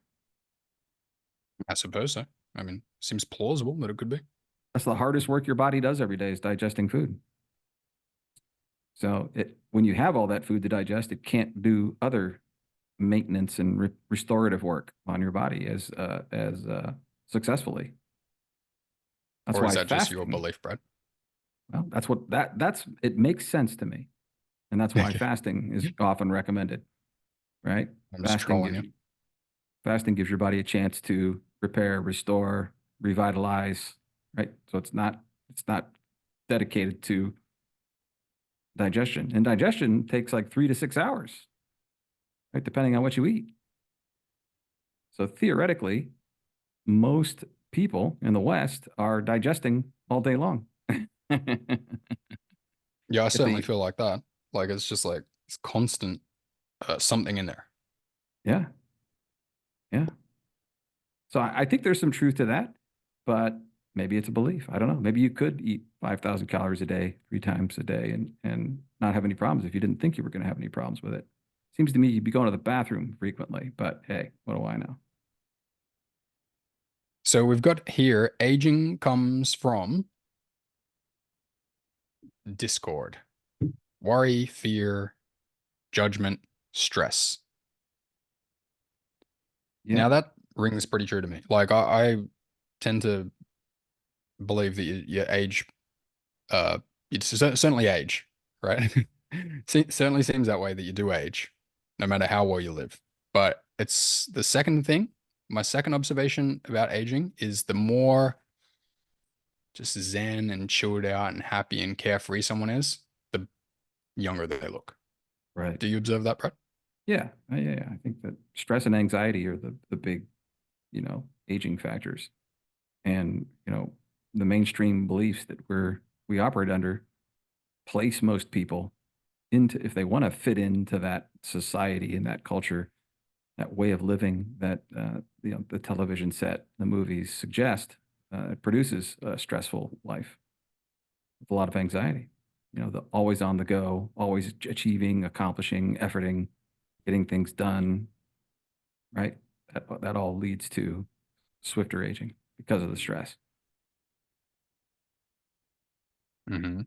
I suppose so. I mean, seems plausible that it could be. that's the hardest work your body does every day is digesting food. So when you have all that food to digest, it can't do other maintenance and restorative work on your body as successfully. That's Or is why that just your fasting. belief, Brad? Well, that's it makes sense to me, and that's why Okay. fasting is often recommended. Right? I'm just Fasting trolling gives you. you fasting gives your body a chance to repair, restore, revitalize. Right? So it's not dedicated to digestion, and digestion takes like 3 to 6 hours, right? Depending on what you eat. So theoretically, most people in the West are digesting all day long. Yeah, I At certainly the feel like that. Like it's just like it's constant something in there. Yeah, yeah. So I think there's some truth to that, but maybe it's a belief. I don't know. Maybe you could eat 5,000 calories a day, 3 times a day, and not have any problems if you didn't think you were going to have any problems with it. Seems to me you'd be going to the bathroom frequently, but hey, what do I know? So we've got here aging comes from discord, worry, fear, judgment, stress. Yeah, Now that rings pretty true to me. Like I tend to believe that you age, uh, certainly age, right? Certainly seems that way that you do age, no matter how well you live. But it's the second thing. My second observation about aging is the more just zen and chilled out and happy and carefree someone is, the younger they look. right. Do you observe that, Brett? Yeah, yeah. I think that stress and anxiety are the big, aging factors, and the mainstream beliefs that we operate under place most people into, if they want to fit into that society and that culture, that way of living that the television set, the movies suggest, it produces a stressful life with a lot of anxiety. The always on the go, always achieving, accomplishing, efforting, getting things done, right? That all leads to swifter aging because of the stress. Hmm.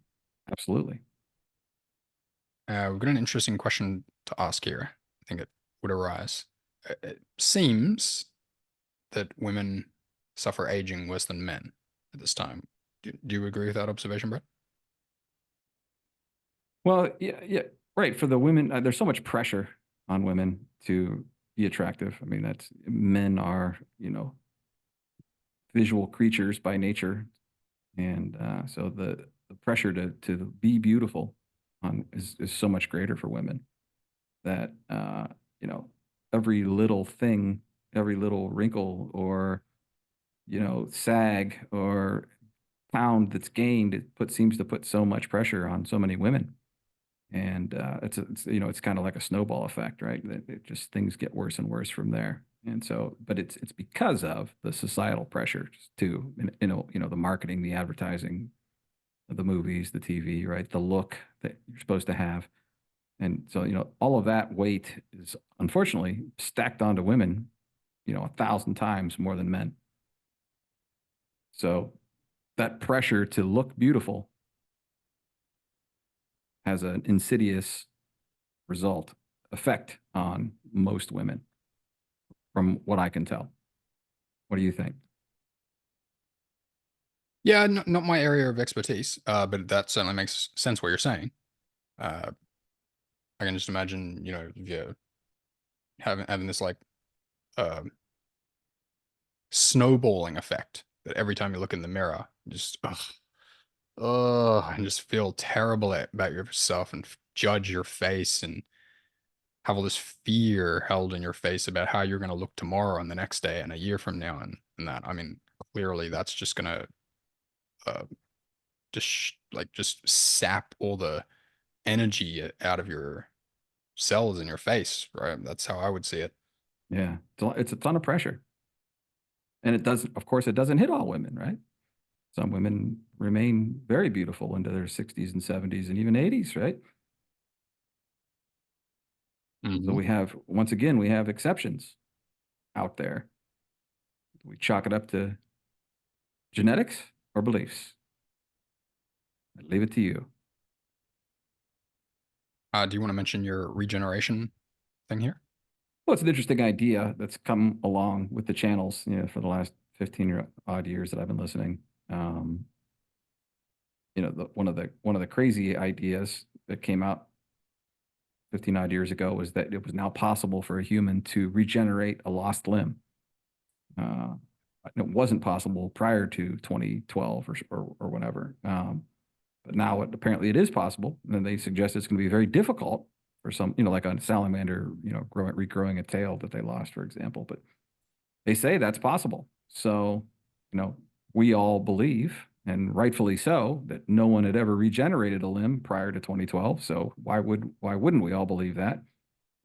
Absolutely. We've got an interesting question to ask here. I think it would arise. It seems that women suffer aging worse than men at this time. Do you agree with that observation, Brett? Well, yeah, yeah, right. For the women, there's so much pressure on women to be attractive. I mean, that's men are, visual creatures by nature, and so the pressure to be beautiful is so much greater for women that you know every little thing, every little wrinkle or sag or pound that's gained, seems to put so much pressure on so many women. And it's kind of like a snowball effect, right? It just things get worse and worse from there. And so, but it's because of the societal pressure too, the marketing, the advertising, the movies, the TV, right? The look that you're supposed to have. And so, all of that weight is unfortunately stacked onto women, 1,000 times more than men. So that pressure to look beautiful has an insidious result effect on most women, from what I can tell. What do you think? Yeah, not my area of expertise, but that certainly makes sense what you're saying. Uh, I can just imagine, if you're having this like uh, snowballing effect that every time you look in the mirror, you just and just feel terrible about yourself and judge your face and have all this fear held in your face about how you're going to look tomorrow and the next day and a year from now and that. I mean, clearly that's just going to uh, just sap all the energy out of your cells in your face, right? That's how I would see it. Yeah, it's a ton of pressure. And it doesn't, of course, it doesn't hit all women, right? Some women remain very beautiful into their 60s and 70s and even 80s, right? So Hmm. once again, we have exceptions out there. We chalk it up to genetics or beliefs. I leave it to you. Do you want to mention your regeneration thing here? Well, it's an interesting idea that's come along with the channels, for the last 15 or odd years that I've been listening. Um, one of the crazy ideas that came out 15 odd years ago was that it was now possible for a human to regenerate a lost limb. Uh, it wasn't possible prior to 2012 or whatever. But now apparently it is possible. And they suggest it's going to be very difficult for some, like a salamander, regrowing a tail that they lost, for example. But they say that's possible. So, you know, we all believe, and rightfully so, that no one had ever regenerated a limb prior to 2012. So why wouldn't we all believe that?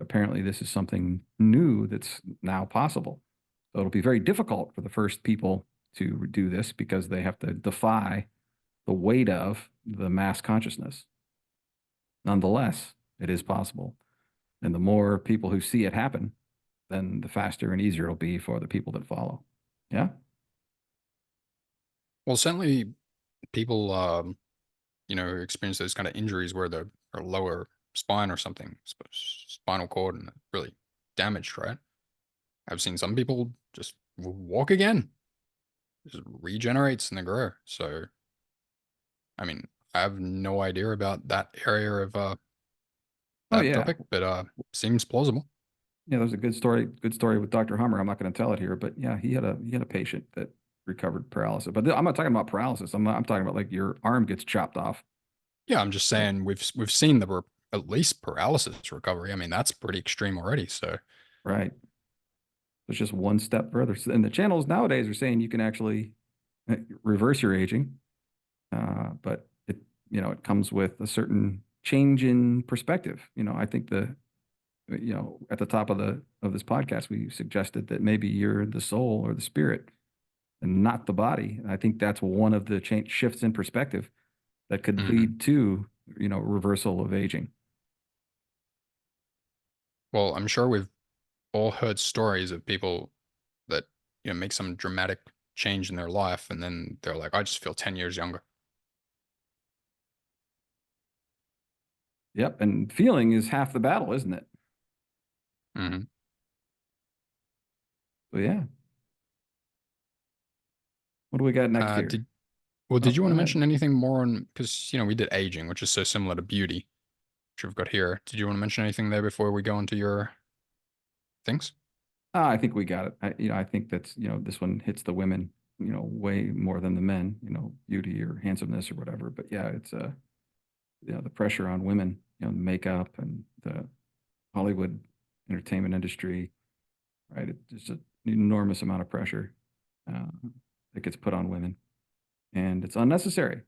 Apparently, this is something new that's now possible. So it'll be very difficult for the first people to do this because they have to defy the weight of the mass consciousness. Nonetheless, it is possible. And the more people who see it happen, then the faster and easier it'll be for the people that follow. Yeah. Well, certainly people, who experience those kind of injuries where the or lower spine or something, spinal cord, and really damaged, right? I've seen some people just walk again, just regenerates and they grow. So, I mean, I have no idea about that area of Oh that yeah. topic, but seems plausible. Yeah, there's a good story with Dr. Hummer. I'm not going to tell it here, but yeah, he had a patient that recovered paralysis. But I'm not talking about paralysis. I'm talking about like your arm gets chopped off. Yeah, I'm just Right. saying we've seen at least paralysis recovery. I mean, that's pretty extreme already. So, Right. It's just one step further. And the channels nowadays are saying you can actually reverse your aging, but it comes with a certain change in perspective. I think at the top of this podcast, we suggested that maybe you're the soul or the spirit and not the body. And I think that's one of the change shifts in perspective that could Hmm. lead to, reversal of aging. Well, I'm sure we've all heard stories of people that make some dramatic change in their life, and then they're like, "I just feel 10 years younger." Yep. And feeling is half the battle, isn't it? Hmm. So yeah. What do we got next here? Did Well, Oh, did you want go to ahead. mention anything more on, because we did aging, which is so similar to beauty, which we've got here. Did you want to mention anything there before we go into your things? I think we got it. I think that's, this one hits the women, way more than the men, beauty or handsomeness or whatever. But yeah, it's the pressure on women, makeup and the Hollywood entertainment industry, right? It's just an enormous amount of pressure uh, that gets put on women, and it's unnecessary.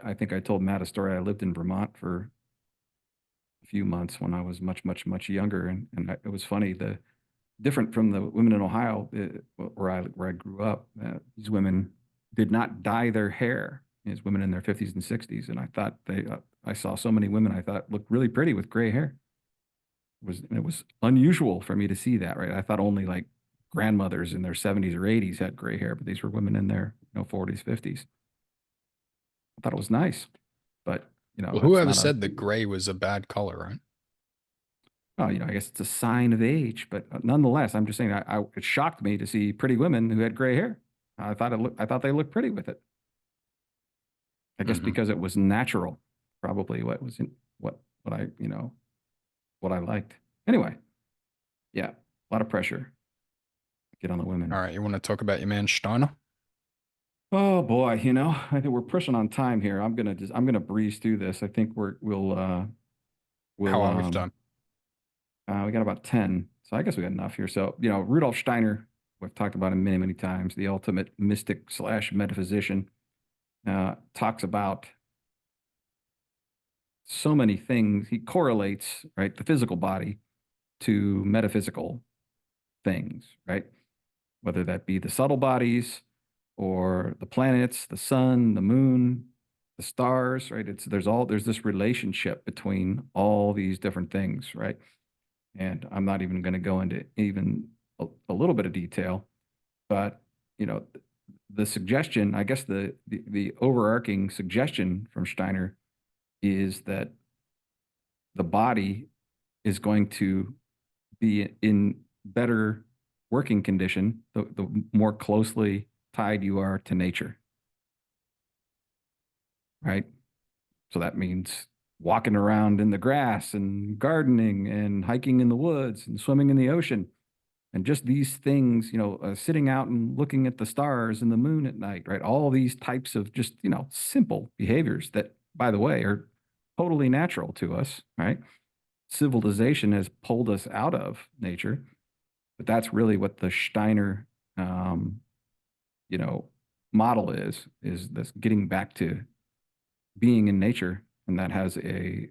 I think I told Matt a story. I lived in Vermont for a few months when I was much, much, much younger, and it was funny. The different from the women in Ohio, where I grew up. These women did not dye their hair. These women in their 50s and 60s, and I thought I saw so many women I thought looked really pretty with gray hair. It was unusual for me to see that, right? I thought only like grandmothers in their 70s or 80s had gray hair, but these were women in their 40s, 50s. I thought it was nice, but Well, that's whoever not a said that gray was a bad color, right? oh, I guess it's a sign of age, but nonetheless, I'm just saying it shocked me to see pretty women who had gray hair. I thought they looked pretty with it. I guess Hmm. because it was natural, probably what I what I liked. Anyway, yeah, a lot of pressure. Get on the All women. right, you want to talk about your man Steiner? Oh boy, I think we're pushing on time here. I'm gonna breeze through this. I think How we'll are we for time? we got about 10. So I guess we got enough here. So, Rudolf Steiner, we've talked about him many, many times, the ultimate mystic slash metaphysician, talks about so many things. He correlates, right, the physical body to metaphysical things, right? Whether that be the subtle bodies or the planets, the sun, the moon, the stars, right? There's this relationship between all these different things, right? And I'm not even going to go into even a little bit of detail, but you know, the suggestion, I guess the overarching suggestion from Steiner is that the body is going to be in better working condition the more closely tied you are to nature, right? So that means walking around in the grass and gardening and hiking in the woods and swimming in the ocean. And just these things, sitting out and looking at the stars and the moon at night, right? All these types of just, simple behaviors that, by the way, are totally natural to us, right? Civilization has pulled us out of nature, but that's really what the Steiner, um, you know, model is this getting back to being in nature. And that has a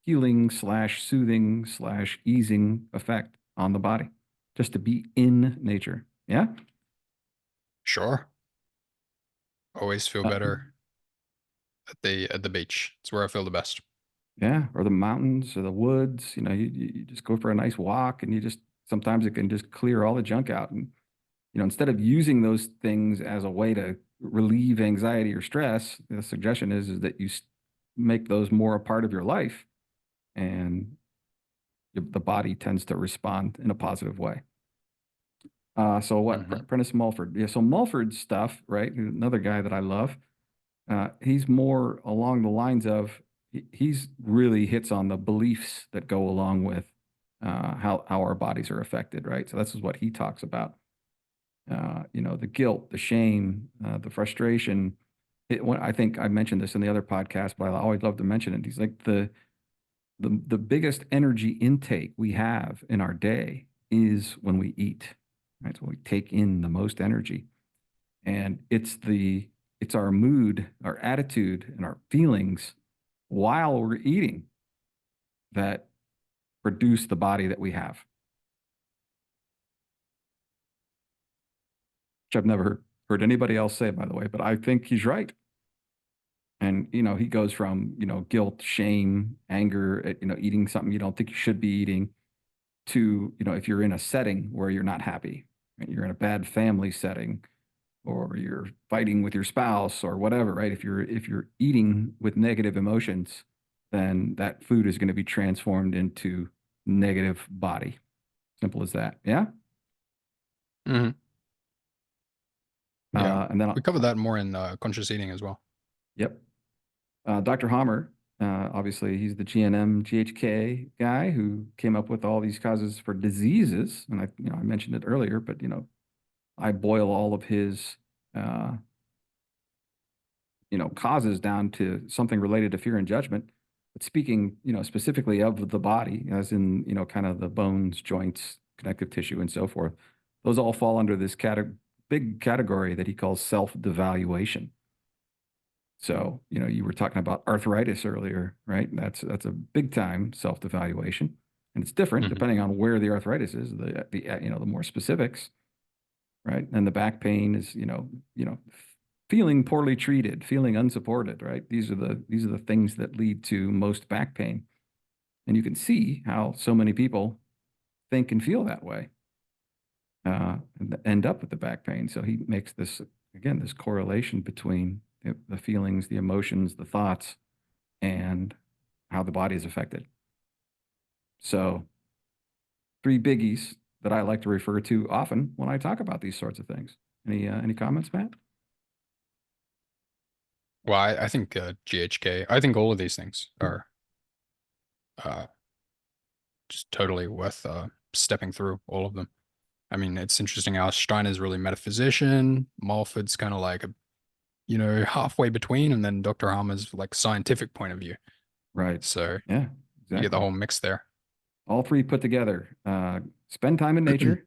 healing slash soothing slash easing effect on the body just to be in nature. Yeah. Sure. Always feel Uh, better at the beach. It's where I feel the best. yeah. Or the mountains or the woods. You just go for a nice walk and sometimes it can just clear all the junk out. And, instead of using those things as a way to relieve anxiety or stress, the suggestion is that you make those more a part of your life and the body tends to respond in a positive way. So what? Hmm. Prentice Mulford. Yeah. So Mulford's stuff, right? Another guy that I love. He's more along the lines of he's really hits on the beliefs that go along with how our bodies are affected, right? So this is what he talks about. The guilt, the shame, the frustration. I think I mentioned this in the other podcast, but I always love to mention it. He's like the biggest energy intake we have in our day is when we eat, right? So we take in the most energy, and it's our mood, our attitude, and our feelings while we're eating that produce the body that we have? Which I've never heard anybody else say, by the way, but I think he's right. And, he goes from, guilt, shame, anger at, eating something you don't think you should be eating to, if you're in a setting where you're not happy, right? You're in a bad family setting, or you're fighting with your spouse or whatever, right? If you're eating with negative emotions, then that food is going to be transformed into negative body. Simple as that. Yeah. Hmm. Yeah. And then, We covered that more in conscious eating as well. yep. Dr. Hammer, obviously, he's the GNM GHK guy who came up with all these causes for diseases. And I mentioned it earlier, but I boil all of his, uh, causes down to something related to fear and judgment. But speaking, specifically of the body, as in, kind of the bones, joints, connective tissue, and so forth, those all fall under this big category that he calls self-devaluation. So, you were talking about arthritis earlier, right? That's a big time self-devaluation, and it's different Hmm. depending on where the arthritis is. The more specifics, right? And the back pain is, feeling poorly treated, feeling unsupported, right? These are the things that lead to most back pain, and you can see how so many people think and feel that way, and end up with the back pain. So he makes this again this correlation between the feelings, the emotions, the thoughts, and how the body is affected. So, three biggies that I like to refer to often when I talk about these sorts of things. Any comments, Matt? Well, I think GHK, I think all of these things are uh, just totally worth stepping through all of them. I mean, it's interesting how Steiner's really metaphysician, Mulford's kind of like halfway between, and then Dr. Harmer's like scientific point of view. Right. So Yeah, you get the exactly. whole mix there. All three put together. Spend time in nature,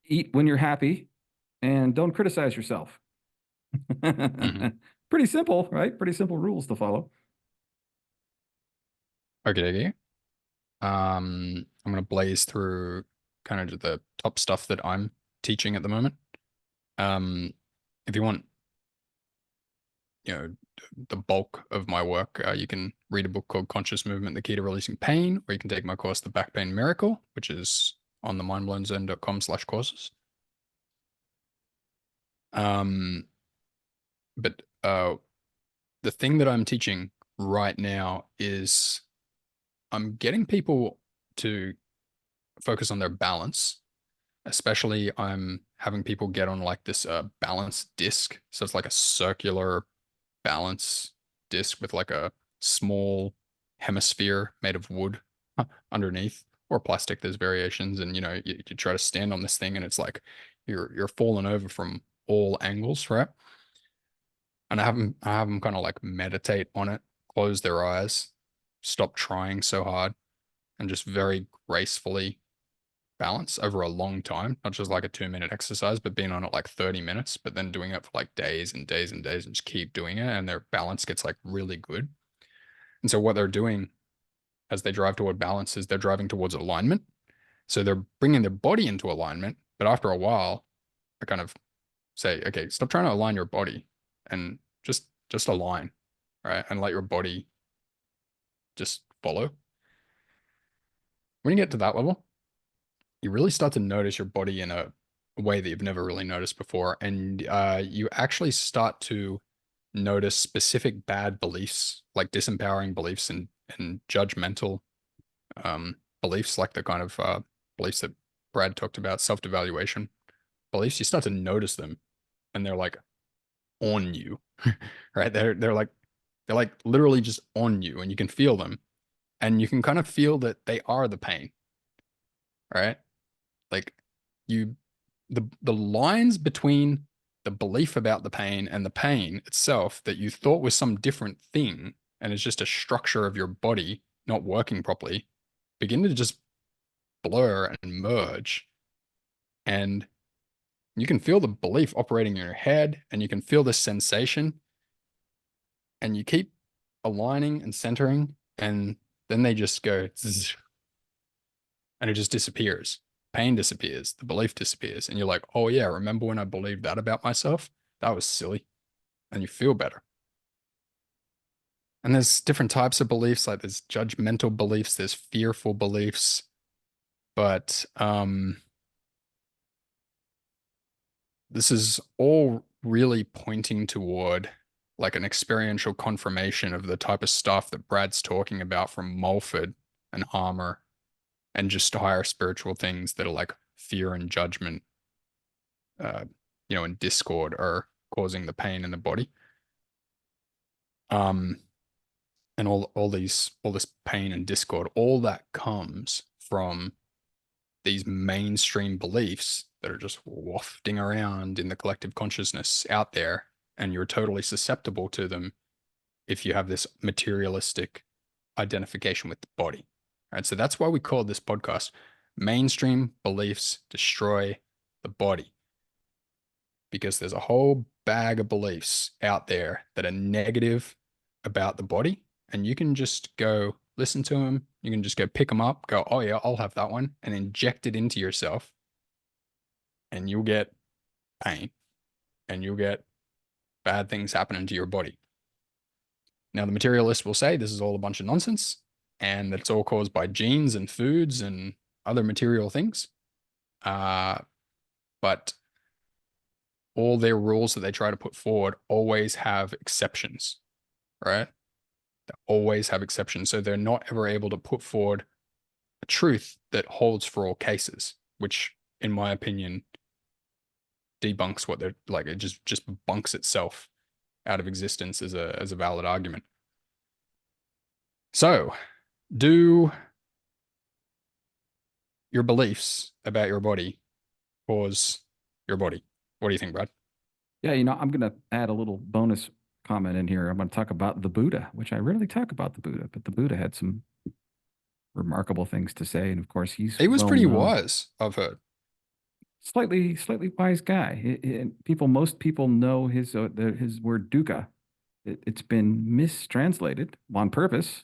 eat when you're happy, and don't criticize yourself. Hmm. Pretty simple, right? Pretty simple rules to follow. Okay, okay. I'm gonna blaze through kind of the top stuff that I'm teaching at the moment. Um, if you want, you know, the bulk of my work, you can read a book called Conscious Movement: The Key to Releasing Pain, or you can take my course, The Back Pain Miracle, which is on the mindblownzone.com/courses. Um, but the thing that I'm teaching right now is I'm getting people to focus on their balance. Especially, I'm having people get on like this balance disc. So it's like a circular balance disc with like a small hemisphere made of wood underneath or plastic. There's variations, and you try to stand on this thing, and it's like you're falling over from all angles, right? And I have them kind of like meditate on it, close their eyes, stop trying so hard, and just very gracefully balance over a long time, not just like a 2 minute exercise, but being on it like 30 minutes, but then doing it for like days and days and days and just keep doing it. And their balance gets like really good. And so what they're doing as they drive toward balance is they're driving towards alignment. So they're bringing their body into alignment. But after a while, I kind of say, okay, stop trying to align your body and just align, right? And let your body just follow. When you get to that level, you really start to notice your body in a way that you've never really noticed before. And you actually start to notice specific bad beliefs, like disempowering beliefs and judgmental beliefs, like the kind of beliefs that Brad talked about, self-devaluation beliefs. You start to notice them, and they're like on you, right? They're like literally just on you, and you can feel them, and you can kind of feel that they are the pain, right? Like you the lines between the belief about the pain and the pain itself that you thought was some different thing and is just a structure of your body not working properly begin to just blur and merge, and you can feel the belief operating in your head, and you can feel the sensation, and you keep aligning and centering, and then they just go zzz, and it just disappears. Pain disappears, the belief disappears, and you're like, oh yeah, remember when I believed that about myself? That was silly. And you feel better. And there's different types of beliefs, like there's judgmental beliefs, there's fearful beliefs, but this is all really pointing toward like an experiential confirmation of the type of stuff that Brad's talking about from Mulford and Harmer and just higher spiritual things that are like fear and judgment, uh, and discord are causing the pain in the body. Um, and all this pain and discord, all that comes from these mainstream beliefs that are just wafting around in the collective consciousness out there, and you're totally susceptible to them if you have this materialistic identification with the body. Right. So that's why we call this podcast Mainstream Beliefs Destroy the Body. Because there's a whole bag of beliefs out there that are negative about the body. And you can just go listen to them. You can just go pick them up, go, oh, yeah, I'll have that one, and inject it into yourself. And you'll get pain and you'll get bad things happening to your body. Now, the materialist will say this is all a bunch of nonsense and that it's all caused by genes and foods and other material things. But all their rules that they try to put forward always have exceptions, right? They always have exceptions. So they're not ever able to put forward a truth that holds for all cases, which, in my opinion, debunks what they're like. It just bunks itself out of existence as a valid argument. So, do your beliefs about your body cause your body? What do you think, Brad? Yeah, I'm going to add a little bonus comment in here. I'm going to talk about the Buddha, which I rarely talk about the Buddha, but the Buddha had some remarkable things to say. And of course, he's He was well pretty known, wise, I've heard. slightly wise guy. Most people know his word dukkha. It's been mistranslated on purpose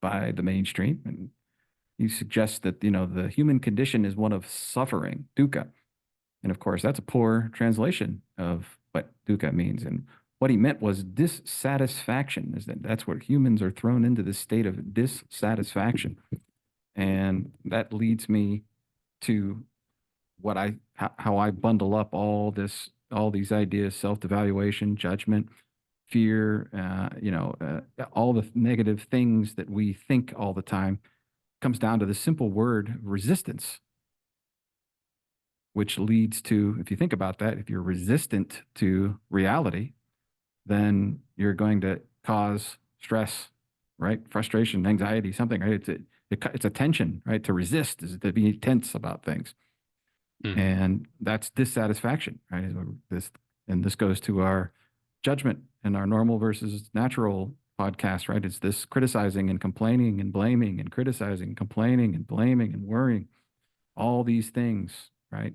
by the mainstream, and he suggests that the human condition is one of suffering, dukkha. And of course, that's a poor translation of what dukkha means. And what he meant was dissatisfaction, is that's where humans are thrown into this state of dissatisfaction. And that leads me to how I bundle up all these ideas: self-evaluation, judgment, fear, all the negative things that we think all the time comes down to the simple word resistance, which leads to, if you think about that, if you're resistant to reality, then you're going to cause stress, right? Frustration, anxiety, something, right? It's a tension, right? To resist is to be tense about things. Mm. And that's dissatisfaction, right? This goes to our judgment and our normal versus natural podcast, right? It's this criticizing and complaining and blaming and criticizing, complaining and blaming and worrying. All these things, right,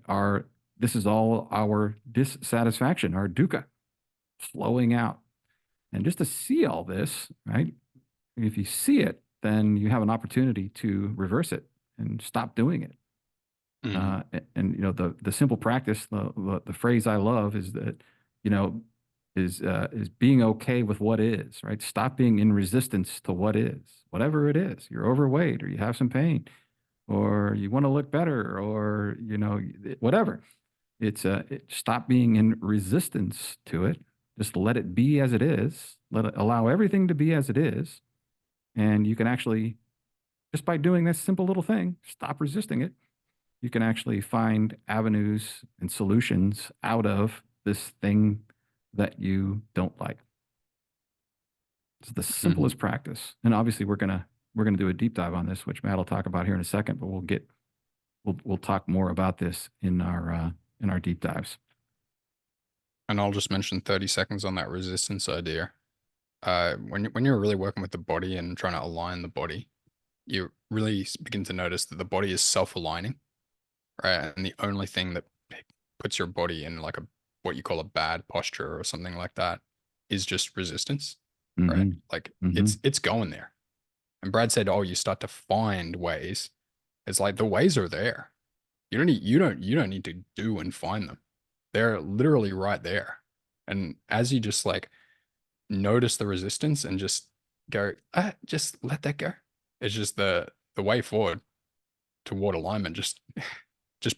this is all our dissatisfaction, our dukkha flowing out. And just to see all this, right, if you see it, then you have an opportunity to reverse it and stop doing it. Mm. The simple practice, the phrase I love is that, you know, is being okay with what is, right? Stop being in resistance to what is, whatever it is. You're overweight, or you have some pain, or you want to look better, or whatever. Stop being in resistance to it. Just let it be as it is. Allow everything to be as it is, and you can actually, just by doing this simple little thing, stop resisting it. You can actually find avenues and solutions out of this thing that you don't like. It's the Mm. simplest practice. And obviously we're gonna do a deep dive on this, which Matt will talk about here in a second, but we'll talk more about this in our deep dives. And I'll just mention 30 seconds on that resistance idea. When you're really working with the body and trying to align the body, you really begin to notice that the body is self-aligning, right? And the only thing that puts your body in like a what you call a bad posture or something like that is just resistance. right? Mm-hmm. Like Mm-hmm. it's going there. And Brad said, "Oh, you start to find ways." It's like the ways are there. You don't need to do and find them. They're literally right there. And as you just like notice the resistance and just go, just let that go. It's just the way forward toward alignment just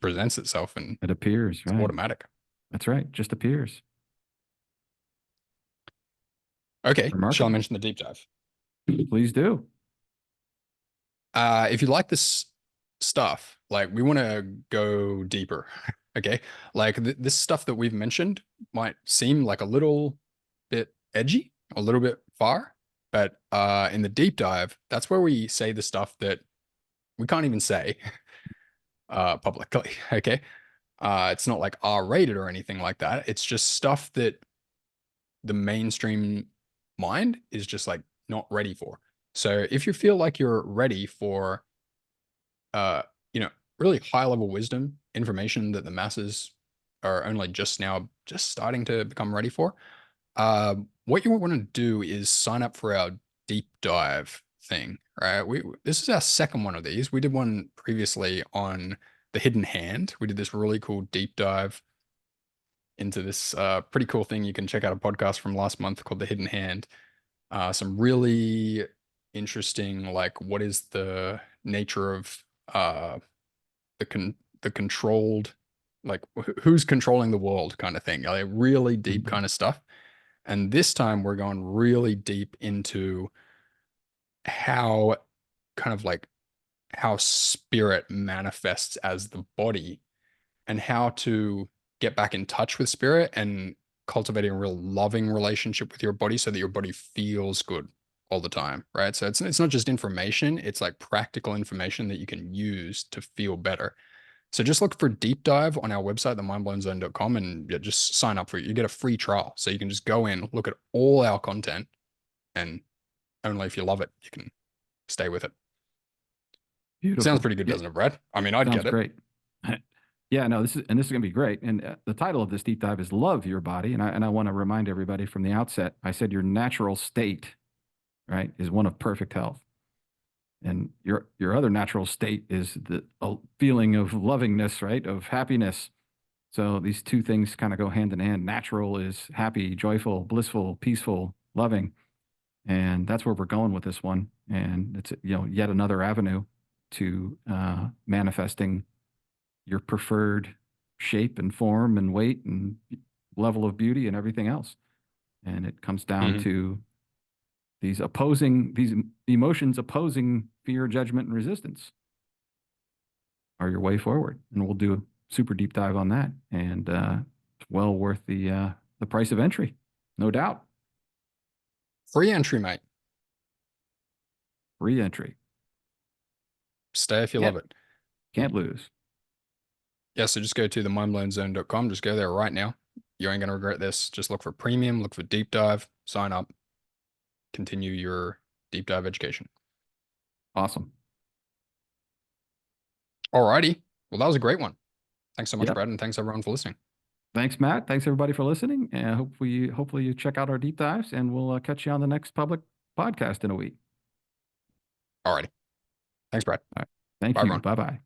presents itself and It appears, it's right? automatic. That's right. Just appears. Okay, shall I Remarkable. mention the deep dive? Please do. If you like this stuff, like we want to go deeper, okay? Like this stuff that we've mentioned might seem like a little bit edgy, a little bit far, but in the deep dive, that's where we say the stuff that we can't even say publicly, okay? It's not like R-rated or anything like that. It's just stuff that the mainstream mind is just like not ready for. So if you feel like you're ready for uh, you know, really high level wisdom, information that the masses are only just now just starting to become ready for. What you want to do is sign up for our deep dive thing, right? We This is our second one of these. We did one previously on the hidden hand. We did this really cool deep dive into this pretty cool thing. You can check out a podcast from last month called The Hidden Hand. Some really interesting, like, what is the nature of the controlled, like who's controlling the world kind of thing, like really deep Mhm. kind of stuff. And this time we're going really deep into how kind of like how spirit manifests as the body and how to get back in touch with spirit and cultivating a real loving relationship with your body so that your body feels good all the time, right? So it's not just information, it's like practical information that you can use to feel better. So just look for deep dive on our website, themindblowenzone.com, and yeah, just sign up for it. You get a free trial. So you can just go in, look at all our content, and only if you love it, you can stay with it. Sounds Beautiful. pretty good, Yeah, doesn't it, Brad? I mean, I'd sounds get it. great. Yeah, no, this is going to be great. And the title of this deep dive is Love Your Body. And I want to remind everybody from the outset, I said your natural state, right, is one of perfect health. And your other natural state is the feeling of lovingness, right, of happiness. So these two things kind of go hand in hand. Natural is happy, joyful, blissful, peaceful, loving. And that's where we're going with this one. And it's, yet another avenue to manifesting your preferred shape and form and weight and level of beauty and everything else. And it comes down Mhm. to these emotions opposing fear, judgment, and resistance are your way forward. And we'll do a super deep dive on that. And it's well worth the price of entry, no doubt. Free entry, mate. Free entry. Stay if you love Can't it. can't lose. Yeah, so just go to themindblowenzone.com. Just go there right now. You ain't gonna regret this. Just look for premium, look for deep dive, sign up, continue your deep dive education. Awesome. Alrighty. Well, that was a great one. Thanks so much, Yep. Brad, and thanks everyone for listening. Thanks, Matt. Thanks everybody for listening. And hopefully you check out our deep dives, and we'll catch you on the next public podcast in a week. Alrighty. Thanks, Brad. All right. Thank Bye, you. everyone. Bye bye.